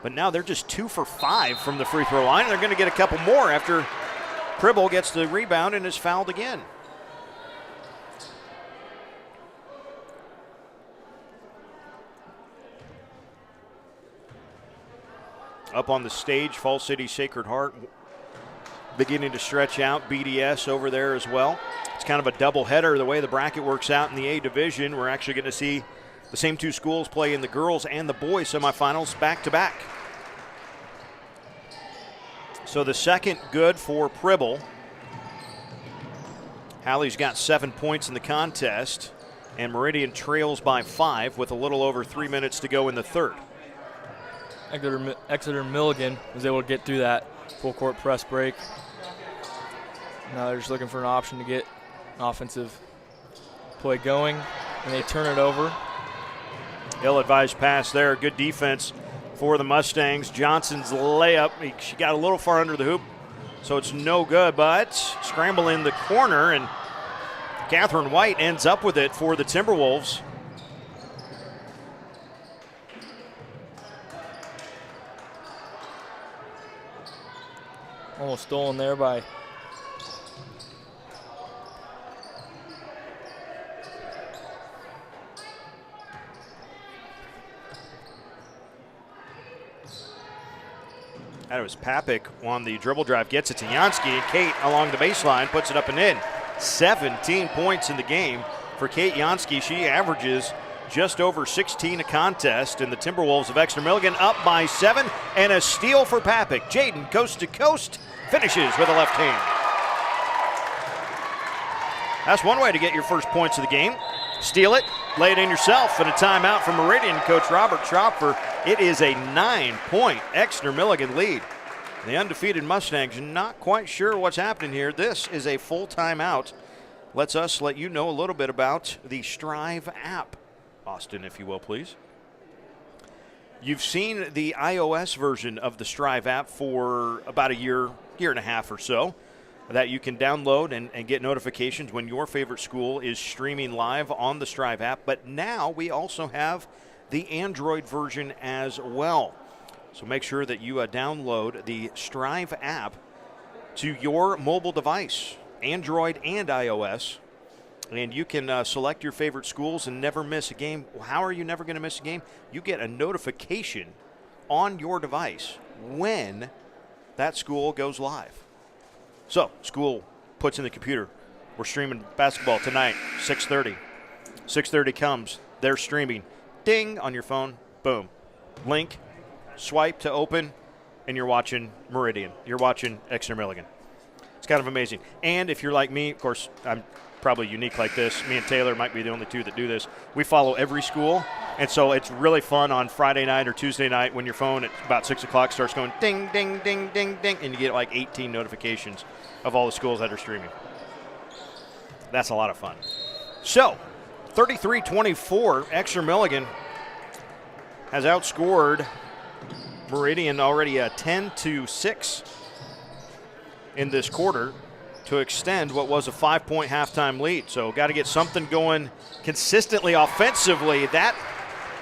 but now they're just 2 for 5 from the free throw line. They're going to get a couple more after Pribble gets the rebound and is fouled again. Up on the stage, Fall City Sacred Heart beginning to stretch out. BDS over there as well. It's kind of a doubleheader the way the bracket works out in the A division. We're actually going to see the same 2 schools play in the girls and the boys semifinals back to back. So the second good for Pribble. Hallie's got 7 points in the contest, and Meridian trails by 5 with a little over 3 minutes to go in the third. Exeter-Milligan was able to get through that full court press break. Now they're just looking for an option to get an offensive play going, and they turn it over. Ill-advised pass there. Good defense for the Mustangs. Johnson's layup, she got a little far under the hoop, so it's no good, but scramble in the corner, and Catherine White ends up with it for the Timberwolves. Almost stolen there by That was Papik on the dribble drive, gets it to Jansky, and Kate along the baseline puts it up and in. 17 points in the game for Kate Jansky. She averages just over 16 a contest, and the Timberwolves of Exeter-Milligan up by 7, and a steal for Papik. Jaden, coast to coast, finishes with a left hand. That's one way to get your first points of the game. Steal it, lay it in yourself, and a timeout from Meridian coach Robert Schopfer. It is a 9-point Exeter-Milligan lead. The undefeated Mustangs not quite sure what's happening here. This is a full timeout. Lets us let you know a little bit about the Strive app. Austin, if you will, please. You've seen the iOS version of the Strive app for about a year and a half or so, that you can download and get notifications when your favorite school is streaming live on the Strive app. But now we also have the Android version as well. So make sure that you download the Strive app to your mobile device, Android and iOS, and you can select your favorite schools and never miss a game. How are you never going to miss a game? You get a notification on your device when that school goes live. So, school puts in the computer, we're streaming basketball tonight, 6:30. 6:30 comes, they're streaming. Ding on your phone, boom. Link, swipe to open, and you're watching Meridian. You're watching Exeter-Milligan. It's kind of amazing. And if you're like me, of course, I'm probably unique like this. Me and Taylor might be the only two that do this. We follow every school, and so it's really fun on Friday night or Tuesday night when your phone at about 6 o'clock starts going ding, ding, ding, ding, ding, and you get like 18 notifications of all the schools that are streaming. That's a lot of fun. So, 33-24, Exeter-Milligan has outscored Meridian already 10-6 in this quarter to extend what was a 5-point halftime lead. So got to get something going consistently offensively. That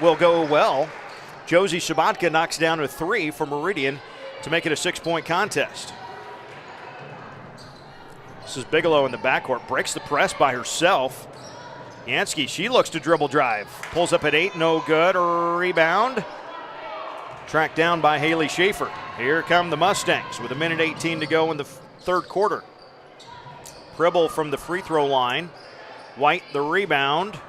will go well. Josie Sabatka knocks down a 3 for Meridian to make it a 6-point contest. This is Bigelow in the backcourt, breaks the press by herself. Jansky, she looks to dribble drive. Pulls up at 8, no good. Rebound. Tracked down by Haley Schaefer. Here come the Mustangs with 1:18 to go in the third quarter. Pribble from the free throw line. White the rebound.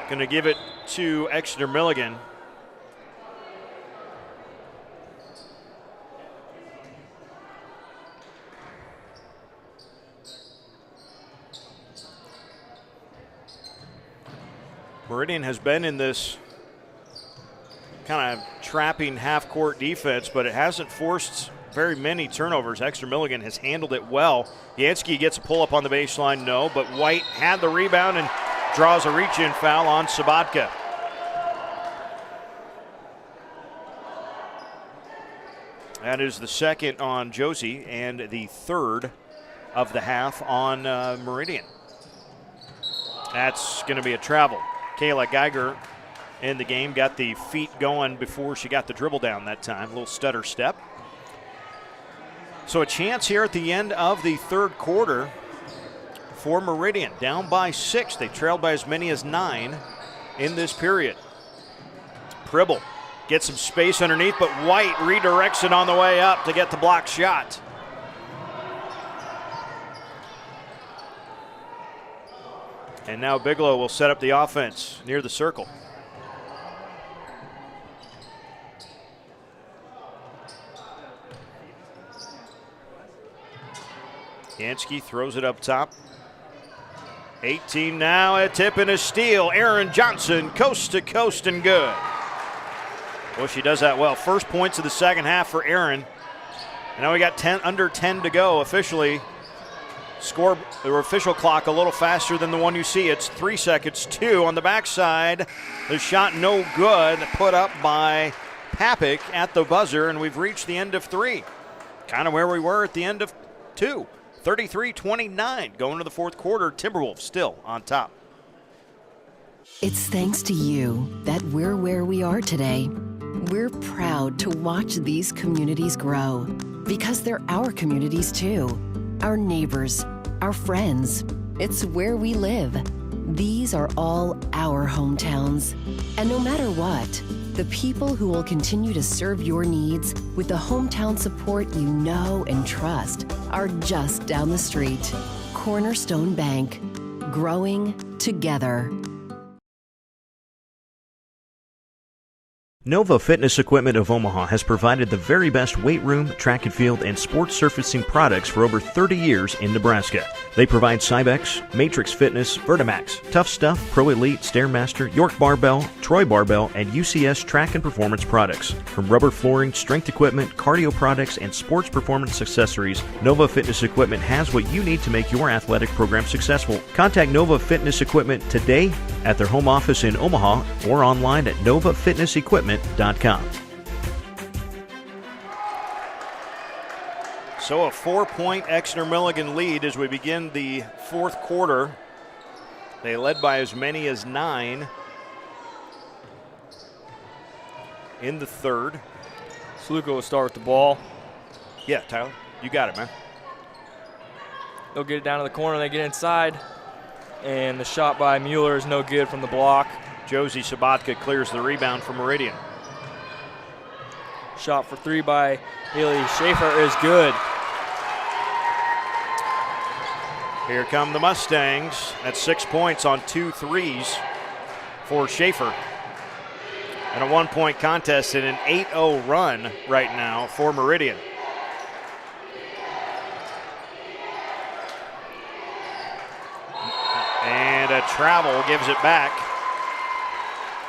Going to give it to Exeter-Milligan. Meridian has been in this kind of trapping half-court defense, but it hasn't forced very many turnovers. Exeter-Milligan has handled it well. Jansky gets a pull-up on the baseline, no, but White had the rebound and draws a reach-in foul on Sabatka. That is the second on Josie and the third of the half on Meridian. That's going to be a travel. Kayla Geiger in the game got the feet going before she got the dribble down that time. A little stutter step. So a chance here at the end of the third quarter for Meridian. Down by 6. They trailed by as many as 9 in this period. Pribble gets some space underneath, but White redirects it on the way up to get the block shot. And now Bigelow will set up the offense near the circle. Jansky throws it up top. 18 now, a tip and a steal. Aaron Johnson, coast to coast and good. Well, she does that well. First points of the second half for Aaron. And now we got under 10 to go officially. Score the official clock a little faster than the one you see. It's 3 seconds, 2 on the backside. The shot no good, put up by Papik at the buzzer, and we've reached the end of 3. Kind of where we were at the end of 2. 33-29 going to the fourth quarter. Timberwolves still on top. It's thanks to you that we're where we are today. We're proud to watch these communities grow because they're our communities too. Our neighbors, our friends. It's where we live. These are all our hometowns. And no matter what, the people who will continue to serve your needs with the hometown support you know and trust are just down the street. Cornerstone Bank. Growing together. Nova Fitness Equipment of Omaha has provided the very best weight room, track and field, and sports surfacing products for over 30 years in Nebraska. They provide Cybex, Matrix Fitness, Vertimax, Tough Stuff, Pro Elite, Stairmaster, York Barbell, Troy Barbell, and UCS track and performance products. From rubber flooring, strength equipment, cardio products, and sports performance accessories, Nova Fitness Equipment has what you need to make your athletic program successful. Contact Nova Fitness Equipment today at their home office in Omaha or online at novafitnessequipment.com. So a 4-point Exeter-Milligan lead as we begin the fourth quarter. They led by as many as 9 in the third. Sluka will start with the ball. Yeah, Tyler, you got it, man. They'll get it down to the corner. They get inside. And the shot by Mueller is no good from the block. Josie Sabatka clears the rebound for Meridian. Shot for 3 by Haley Schaefer is good. Here come the Mustangs. That's 6 points on 2 threes for Schaefer. And a 1-point contest and an 8-0 run right now for Meridian. And a travel gives it back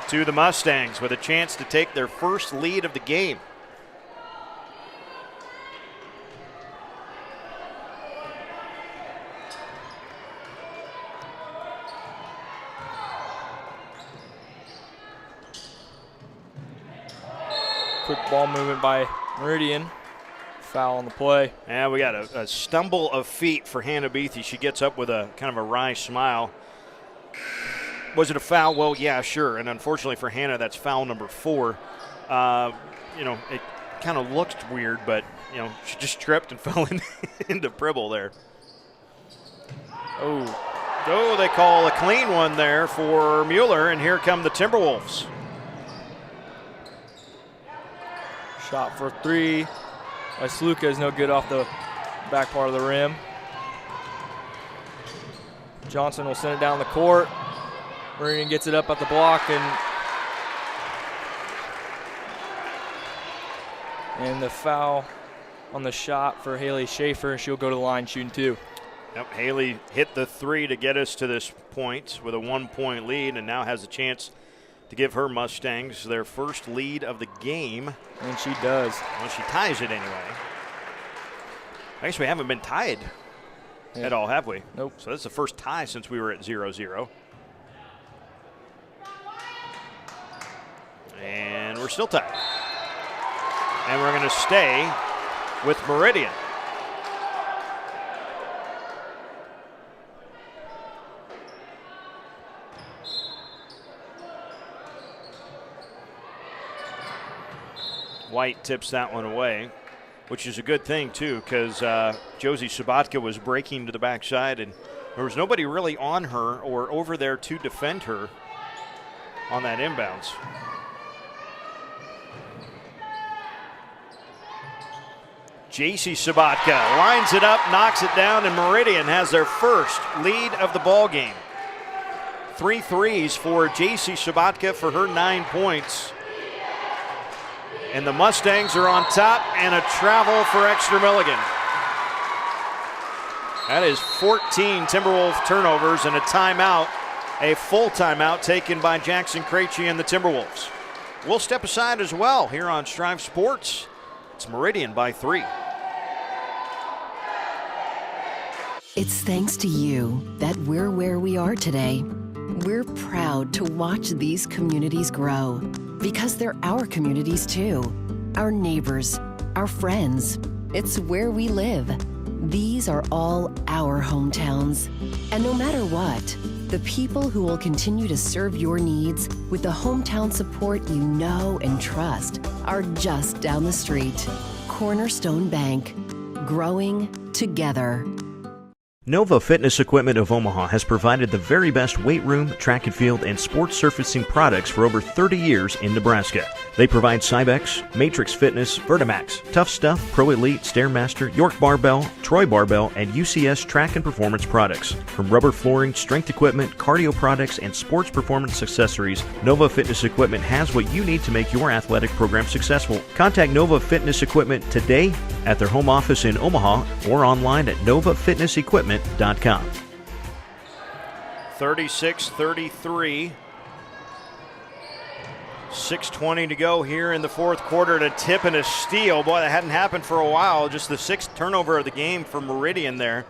to the Mustangs with a chance to take their first lead of the game. Quick ball movement by Meridian. Foul on the play. And we got a stumble of feet for Hannah Beathy. She gets up with a kind of a wry smile. Was it a foul? Well, yeah, sure. And unfortunately for Hannah, that's foul number 4. It kind of looked weird, but, she just tripped and fell into Pribble there. Oh, they call a clean one there for Mueller, and here come the Timberwolves. Shot for 3 by Sluka is no good off the back part of the rim. Johnson will send it down the court. Meridian gets it up at the block, and the foul on the shot for Haley Schaefer, and she'll go to the line shooting 2. Yep, Haley hit the 3 to get us to this point with a 1-point lead, and now has a chance to give her Mustangs their first lead of the game. And she does. Well, she ties it anyway. I guess we haven't been tied at all, have we? Nope. So this is the first tie since we were at 0-0. And we're still tied. And we're going to stay with Meridian. White tips that one away, which is a good thing, too, because Josie Sabatka was breaking to the backside, and there was nobody really on her or over there to defend her on that inbounds. J.C. Sabatka lines it up, knocks it down, and Meridian has their first lead of the ball game. 3 threes for J.C. Sabatka for her 9 points. And the Mustangs are on top, and a travel for Exeter-Milligan. That is 14 Timberwolves turnovers and a timeout, a full timeout taken by Jackson Krejci and the Timberwolves. We'll step aside as well here on Strive Sports. It's Meridian by 3. It's thanks to you that we're where we are today. We're proud to watch these communities grow because they're our communities too. Our neighbors, our friends. It's where we live. These are all our hometowns. And no matter what, the people who will continue to serve your needs with the hometown support you know and trust are just down the street. Cornerstone Bank. Growing together. Nova Fitness Equipment of Omaha has provided the very best weight room, track and field, and sports surfacing products for over 30 years in Nebraska. They provide Cybex, Matrix Fitness, Vertimax, Tough Stuff, Pro Elite, Stairmaster, York Barbell, Troy Barbell, and UCS track and performance products. From rubber flooring, strength equipment, cardio products, and sports performance accessories, Nova Fitness Equipment has what you need to make your athletic program successful. Contact Nova Fitness Equipment today at their home office in Omaha or online at novafitnessequipment.com. 36-33. 6:20 to go here in the fourth quarter. To tip and a steal. Boy, that hadn't happened for a while. Just the sixth turnover of the game for Meridian there.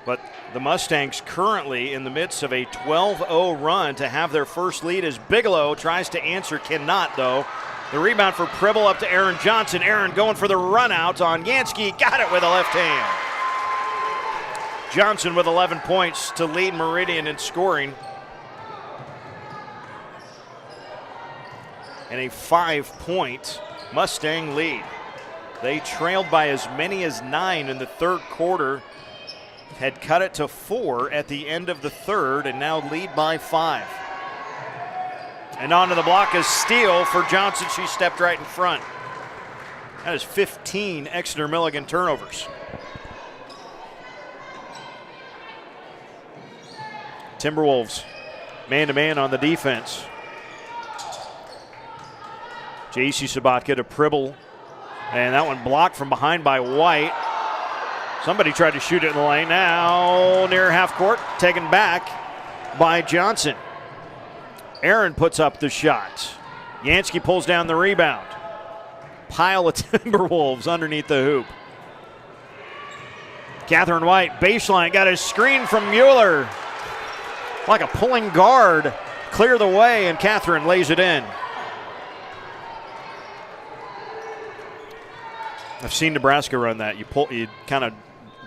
But the Mustangs currently in the midst of a 12-0 run to have their first lead as Bigelow tries to answer, cannot though. The rebound for Pribble up to Aaron Johnson. Aaron going for the run out on Yansky. Got it with a left hand. Johnson with 11 points to lead Meridian in scoring. And a 5-point Mustang lead. They trailed by as many as 9 in the third quarter, had cut it to 4 at the end of the third, and now lead by 5. And onto the block is steal for Johnson. She stepped right in front. That is 15 Exeter-Milligan turnovers. Timberwolves man-to-man on the defense. J.C. Sabatka to Pribble, and that one blocked from behind by White. Somebody tried to shoot it in the lane. Now near half court, taken back by Johnson. Aaron puts up the shot. Yansky pulls down the rebound. Pile of Timberwolves underneath the hoop. Catherine White, baseline, got a screen from Mueller. Like a pulling guard, clear the way, and Catherine lays it in. I've seen Nebraska run that. You kind of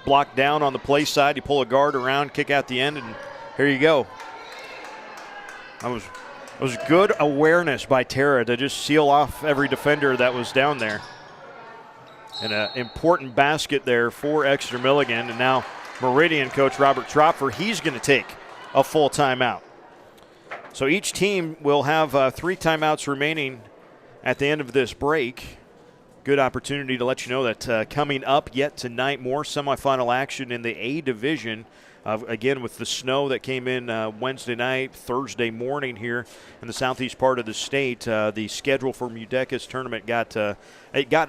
block down on the play side, you pull a guard around, kick out the end, and here you go. It was good awareness by Tara to just seal off every defender that was down there. And an important basket there for Exeter-Milligan, and now Meridian coach Robert Tropfer, he's going to take a full timeout. So each team will have 3 timeouts remaining at the end of this break. Good opportunity to let you know that coming up yet tonight, more semifinal action in the A division. Again, with the snow that came in Wednesday night, Thursday morning here in the southeast part of the state, the schedule for MUDECAS tournament got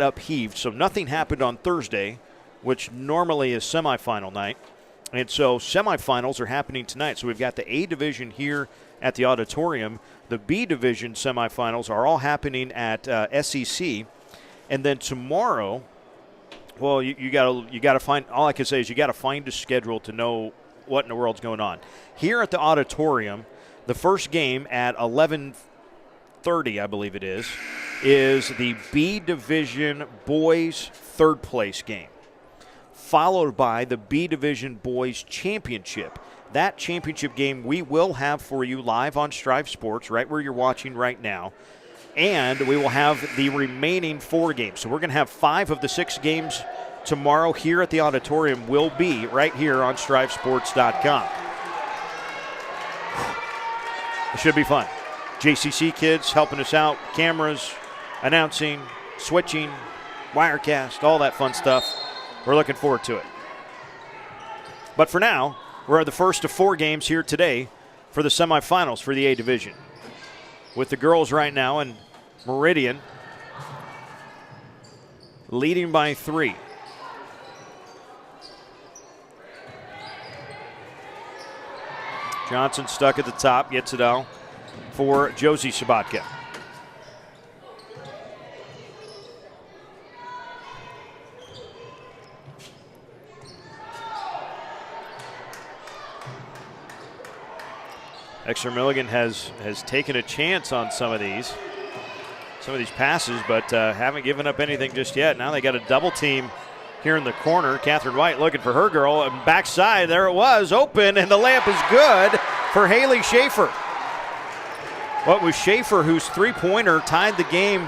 upheaved. So nothing happened on Thursday, which normally is semifinal night. And so semifinals are happening tonight. So we've got the A division here at the auditorium. The B division semifinals are all happening at SEC. And then tomorrow, well, you gotta find. All I can say is you gotta find a schedule to know what in the world's going on. Here at the auditorium, the first game at 11:30, I believe it is the B division boys third place game, followed by the B division boys championship. That championship game we will have for you live on Strive Sports, right where you're watching right now. And we will have the remaining 4 games. So we're going to have 5 of the 6 games tomorrow here at the auditorium will be right here on StriveSports.com. It should be fun. JCC kids helping us out, cameras, announcing, switching, Wirecast, all that fun stuff. We're looking forward to it. But for now, we're at the first of 4 games here today for the semifinals for the A division. With the girls right now and Meridian leading by 3. Johnson stuck at the top, gets it out for Josie Sabatka. Exeter-Milligan has taken a chance on some of these passes, but haven't given up anything just yet. Now they got a double team here in the corner. Catherine White looking for her girl, and backside, there it was, open, and the layup is good for Haley Schaefer. Well, it was Schaefer whose three-pointer tied the game.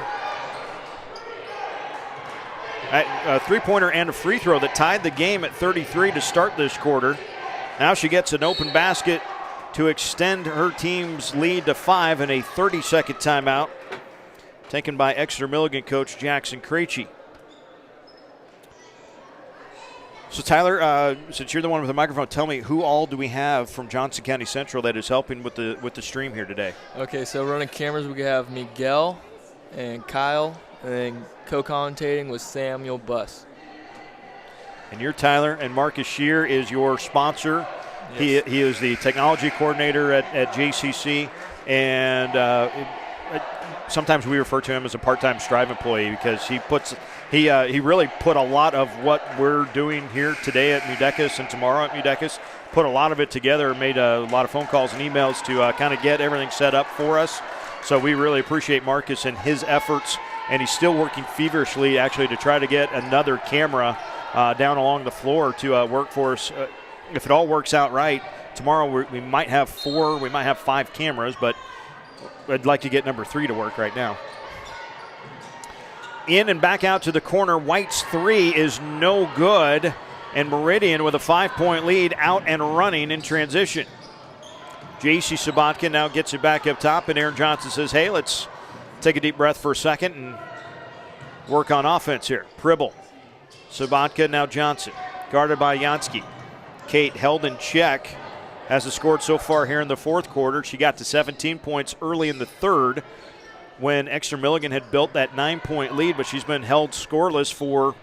A three-pointer and a free throw that tied the game at 33 to start this quarter. Now she gets an open basket to extend her team's lead to 5 in a 30-second timeout taken by Exeter-Milligan coach Jackson Krejci. So Tyler, since you're the one with the microphone, tell me, who all do we have from Johnson County Central that is helping with the stream here today? Okay, so running cameras, we have Miguel and Kyle, and then co-commentating with Samuel Buss. And you're Tyler, and Marcus Shear is your sponsor. Yes. He is the technology coordinator at JCC, and sometimes we refer to him as a part-time Strive employee because he really put a lot of what we're doing here today at MUDECAS and tomorrow at MUDECAS, put a lot of it together, made a lot of phone calls and emails to kind of get everything set up for us. So we really appreciate Marcus and his efforts, and he's still working feverishly actually to try to get another camera down along the floor to work for us. If it all works out right, tomorrow we might have 4, we might have 5 cameras, but I'd like to get number 3 to work right now. In and back out to the corner. White's 3 is no good, and Meridian with a 5-point lead out and running in transition. J.C. Sabatka now gets it back up top, and Aaron Johnson says, hey, let's take a deep breath for a second and work on offense here. Pribble, Sabatka, now Johnson, guarded by Jansky. Kate held in check, hasn't scored so far here in the fourth quarter. She got to 17 points early in the third when Exeter-Milligan had built that 9-point lead, but she's been held scoreless for,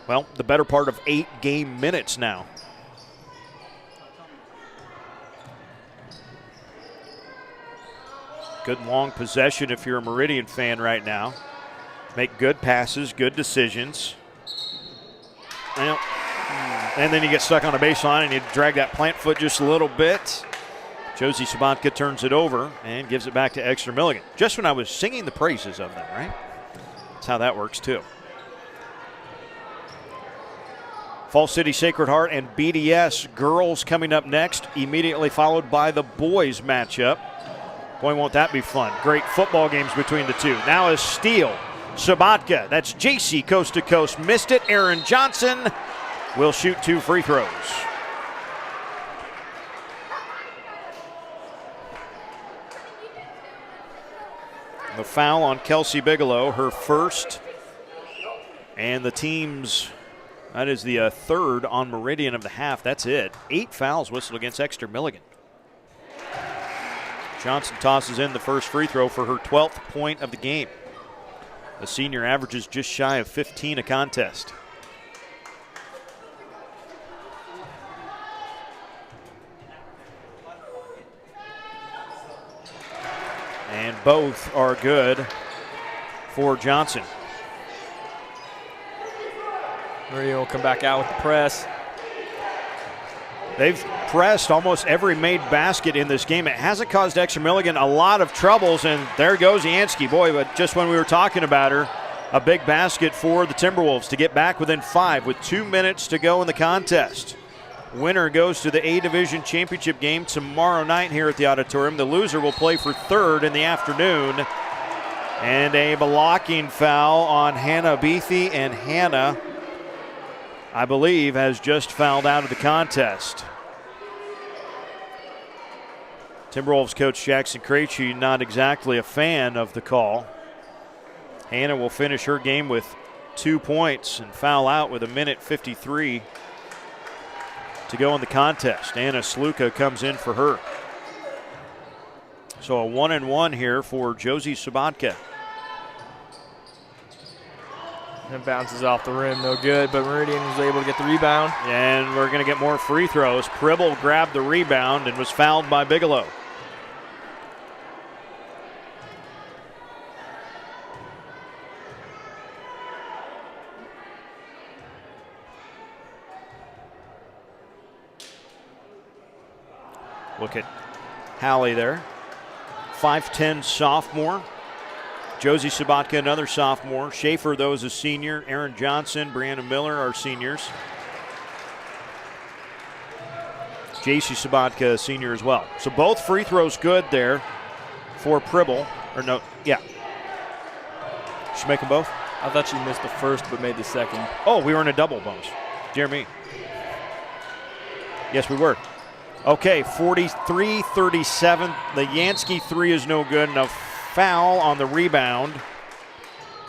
well, the better part of 8 game minutes now. Good long possession if you're a Meridian fan right now. Make good passes, good decisions. Well, and then you get stuck on a baseline and you drag that plant foot just a little bit. Josie Sabatka turns it over and gives it back to Exeter-Milligan. Just when I was singing the praises of them, right? That's how that works too. Falls City Sacred Heart and BDS girls coming up next, immediately followed by the boys matchup. Boy, won't that be fun. Great football games between the two. Now a steal. Sabatka, that's JC coast to coast. Missed it. Aaron Johnson will shoot 2 free throws. The foul on Kelsey Bigelow, her first, and the team's, that is the third on Meridian of the half. That's it. 8 fouls whistled against Exeter-Milligan. Johnson tosses in the first free throw for her 12th point of the game. The senior averages just shy of 15 a contest. And both are good for Johnson. Meridian will come back out with the press. They've pressed almost every made basket in this game. It hasn't caused Exeter-Milligan a lot of troubles, and there goes Jansky. Boy, but just when we were talking about her, a big basket for the Timberwolves to get back within 5 with 2 minutes to go in the contest. Winner goes to the A-Division Championship game tomorrow night here at the Auditorium. The loser will play for third in the afternoon. And a blocking foul on Hannah Beathy, and Hannah, I believe, has just fouled out of the contest. Timberwolves coach Jackson Krejci not exactly a fan of the call. Hannah will finish her game with 2 points and foul out with 1:53 to go in the contest. Anna Sluka comes in for her. So a 1-and-1 here for Josie Sabatka. And bounces off the rim, no good, but Meridian was able to get the rebound. And we're going to get more free throws. Pribble grabbed the rebound and was fouled by Bigelow. Look at Hallie there. 5'10 sophomore. Josie Sabatka, another sophomore. Schaefer, though, is a senior. Aaron Johnson, Brianna Miller are seniors. JC Sabatka, a senior as well. So both free throws good there for Pribble. Or no, yeah. She make them both? I thought she missed the first but made the second. Oh, we were in a double bonus. Dear me. Yes, we were. Okay, 43-37. The Yansky three is no good. And a foul on the rebound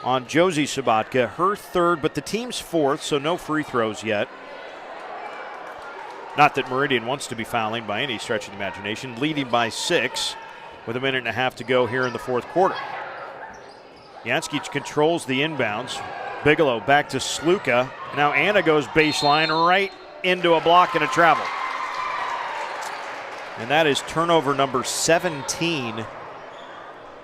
on Josie Sabatka. Her third, but the team's fourth, so no free throws yet. Not that Meridian wants to be fouling by any stretch of the imagination. Leading by 6 with a minute and a half to go here in the fourth quarter. Yansky controls the inbounds. Bigelow back to Sluka. Now Anna goes baseline right into a block and a travel. And that is turnover number 17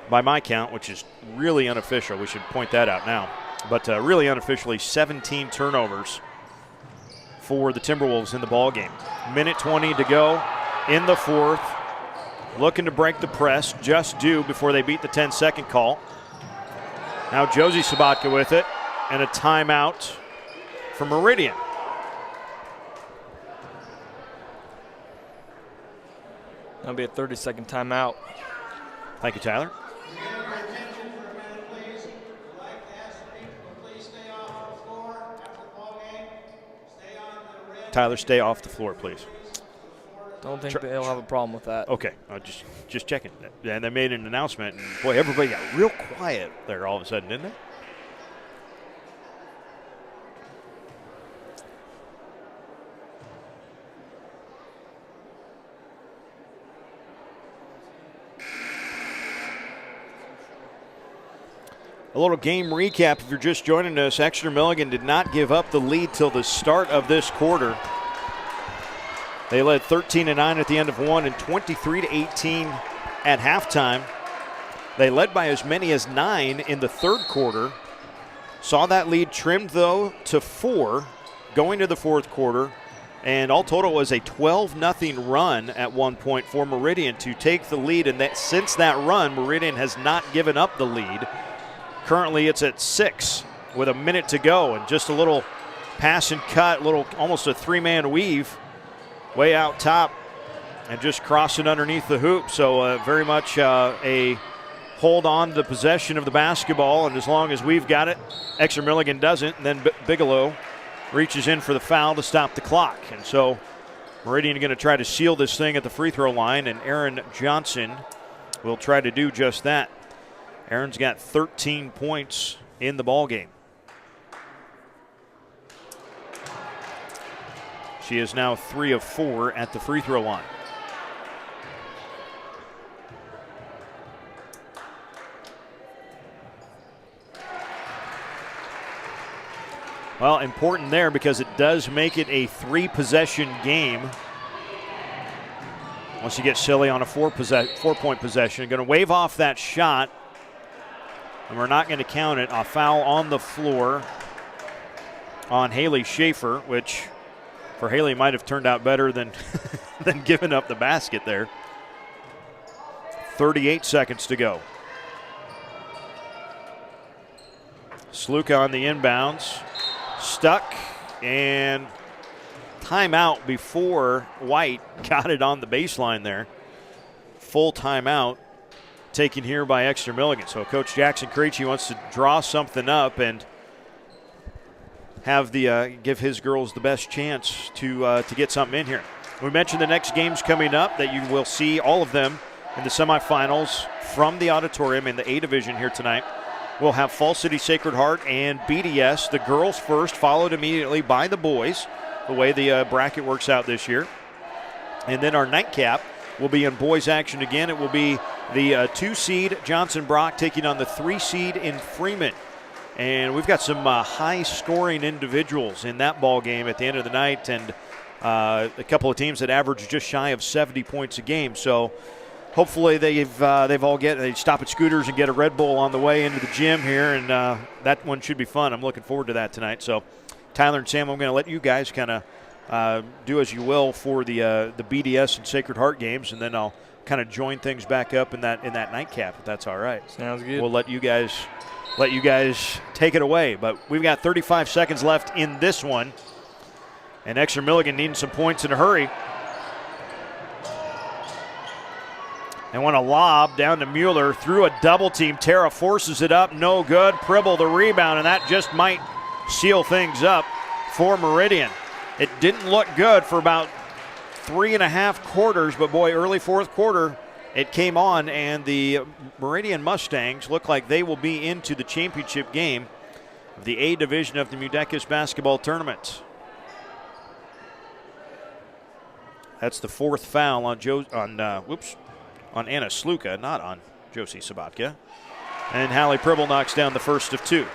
by my count, which is really unofficial. We should point that out now. But really unofficially, 17 turnovers for the Timberwolves in the ball game. Minute 20 to go in the fourth. Looking to break the press, just due before they beat the 10-second call. Now Josie Sabatka with it, and a timeout for Meridian. That'll be a 30-second timeout. Thank you, Tyler. Tyler, stay off the floor, please. Don't think they'll have a problem with that. Okay, just checking. And they made an announcement, and boy, everybody got real quiet there all of a sudden, didn't they? A little game recap if you're just joining us. Exeter-Milligan did not give up the lead till the start of this quarter. They led 13-9 at the end of one and 23-18 at halftime. They led by as many as 9 in the third quarter. Saw that lead trimmed, though, to 4 going to the fourth quarter. And all total was a 12-0 run at one point for Meridian to take the lead. And that since that run, Meridian has not given up the lead. Currently, it's at 6 with a minute to go, and just a little pass and cut, almost a 3-man weave, way out top, and just crossing underneath the hoop. So very much a hold on to the possession of the basketball, and as long as we've got it, Exeter-Milligan doesn't. And then Bigelow reaches in for the foul to stop the clock, and so Meridian are going to try to seal this thing at the free throw line, and Aaron Johnson will try to do just that. Aaron's got 13 points in the ball game. She is now 3 of 4 at the free throw line. Well, important there because it does make it a 3-possession game. Once you get silly on a 4-point possession, going to wave off that shot. And we're not going to count it. A foul on the floor on Haley Schaefer, which for Haley might have turned out better than, than giving up the basket there. 38 seconds to go. Sluka on the inbounds. Stuck, and timeout before White got it on the baseline there. Full timeout taken here by Exeter-Milligan. So Coach Jackson Krejci wants to draw something up and have give his girls the best chance to get something in here. We mentioned the next games coming up that you will see all of them in the semifinals from the auditorium in the A division here tonight. We'll have Fall City Sacred Heart and BDS, the girls first, followed immediately by the boys, the way the bracket works out this year. And then our nightcap will be in boys action again. It will be the 2-seed Johnson Brock taking on the 3-seed in Freeman. And we've got some high-scoring individuals in that ball game at the end of the night, and a couple of teams that average just shy of 70 points a game. So hopefully they stop at Scooters and get a Red Bull on the way into the gym here, and that one should be fun. I'm looking forward to that tonight. So Tyler and Sam, I'm going to let you guys kind of do as you will for the BDS and Sacred Heart games, and then I'll kind of join things back up in that nightcap, if that's all right. Sounds good. We'll let you guys take it away. But we've got 35 seconds left in this one. And Exeter-Milligan needing some points in a hurry. They want a lob down to Mueller through a double team. Tara forces it up, no good. Pribble the rebound, and that just might seal things up for Meridian. It didn't look good for about 3.5 quarters, but boy, early fourth quarter, it came on, and the Meridian Mustangs look like they will be into the championship game of the A division of the MUDECAS basketball tournament. That's the fourth foul on Anna Sluka, not on Josie Sabatka. And Hallie Pribble knocks down the first of two.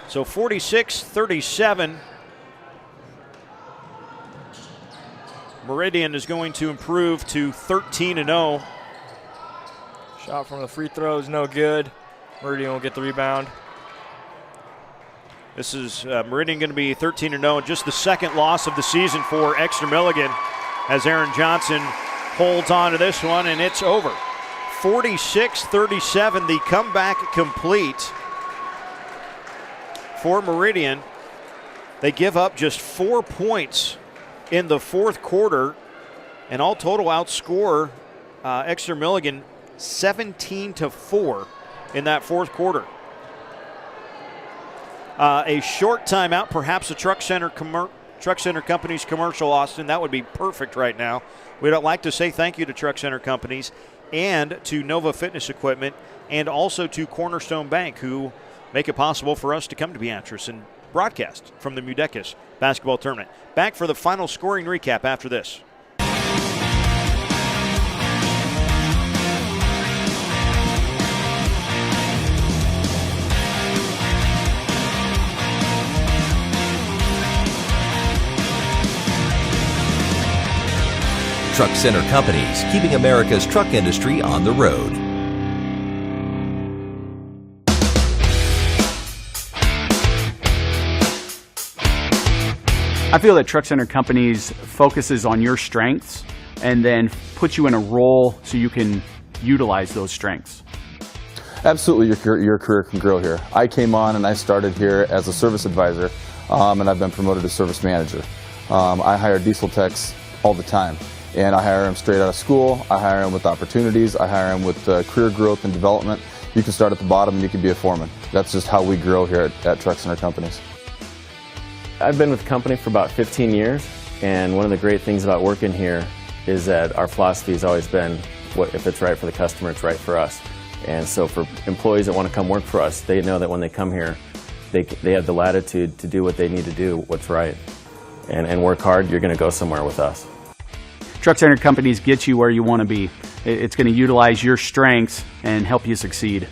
So 46-37. Meridian is going to improve to 13-0. Shot from the free throw is no good. Meridian will get the rebound. This is Meridian going to be 13-0, and just the second loss of the season for Exeter-Milligan as Aaron Johnson holds on to this one, and it's over. 46-37, the comeback complete for Meridian. They give up just 4 points in the fourth quarter, and all total outscore Exeter-Milligan 17-4 in that fourth quarter. A short timeout, perhaps a Truck Center Companies commercial, Austin. That would be perfect right now. We'd like to say thank you to Truck Center Companies and to Nova Fitness Equipment and also to Cornerstone Bank, who make it possible for us to come to Beatrice and broadcast from the MUDECAS basketball tournament. Back for the final scoring recap after this. Truck Center Companies, keeping America's truck industry on the road. I feel that Truck Center Companies focuses on your strengths and then puts you in a role so you can utilize those strengths. Absolutely, your career can grow here. I came on and I started here as a service advisor, and I've been promoted to service manager. I hire diesel techs all the time. And I hire them straight out of school. I hire them with opportunities. I hire them with career growth and development. You can start at the bottom and you can be a foreman. That's just how we grow here at Truck Center Companies. I've been with the company for about 15 years, and one of the great things about working here is that our philosophy has always been, if it's right for the customer, it's right for us. And so for employees that want to come work for us, they know that when they come here, they have the latitude to do what they need to do, what's right. And work hard, you're going to go somewhere with us. Truck Center Companies get you where you want to be. It's going to utilize your strengths and help you succeed.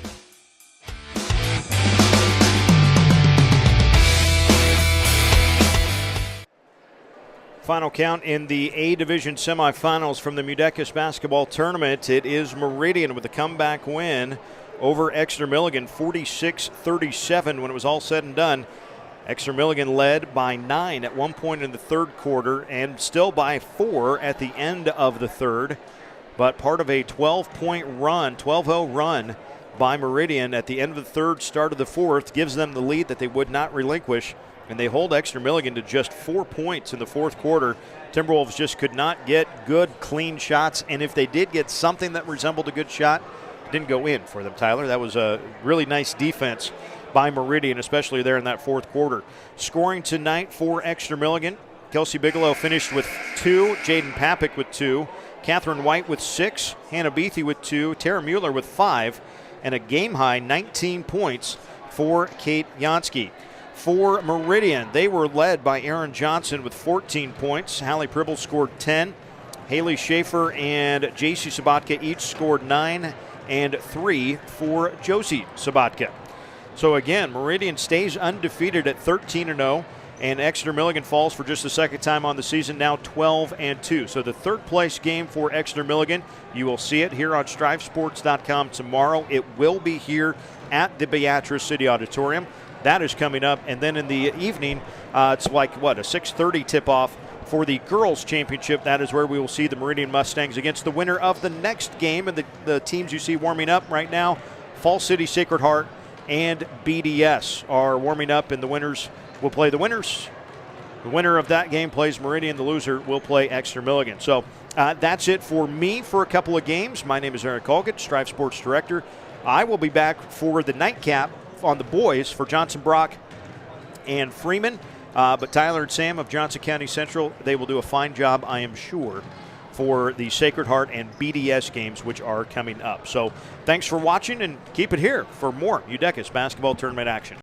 Final count in the A Division semifinals from the MUDECAS basketball tournament. It is Meridian with a comeback win over Exeter-Milligan, 46-37 when it was all said and done. Exeter-Milligan led by 9 at one point in the third quarter and still by 4 at the end of the third. But part of a 12-0 run by Meridian at the end of the third, start of the fourth, gives them the lead that they would not relinquish. And they hold Exeter-Milligan to just 4 points in the fourth quarter. Timberwolves just could not get good, clean shots. And if they did get something that resembled a good shot, it didn't go in for them, Tyler. That was a really nice defense by Meridian, especially there in that fourth quarter. Scoring tonight for Exeter-Milligan, Kelsey Bigelow finished with 2, Jaden Papik with 2, Catherine White with 6, Hannah Beathy with 2, Tara Mueller with 5, and a game-high 19 points for Kate Yansky. For Meridian, they were led by Aaron Johnson with 14 points. Hallie Pribble scored 10. Haley Schaefer and J.C. Sabatka each scored 9 and 3 for Josie Sabatka. So again, Meridian stays undefeated at 13-0. And Exeter-Milligan falls for just the second time on the season, now 12-2. So the third-place game for Exeter-Milligan, you will see it here on StriveSports.com tomorrow. It will be here at the Beatrice City Auditorium. That is coming up. And then in the evening, it's like, a 6:30 tip-off for the girls' championship. That is where we will see the Meridian Mustangs against the winner of the next game. And the teams you see warming up right now, Fall City Sacred Heart and BDS are warming up, and the winners will play the winners. The winner of that game plays Meridian. The loser will play Exeter-Milligan. So that's it for me for a couple of games. My name is Eric Colgett, Strive Sports Director. I will be back for the nightcap on the boys for Johnson Brock and Freeman. But Tyler and Sam of Johnson County Central, they will do a fine job, I am sure, for the Sacred Heart and BDS games, which are coming up. So thanks for watching, and keep it here for more MUDECAS basketball tournament action.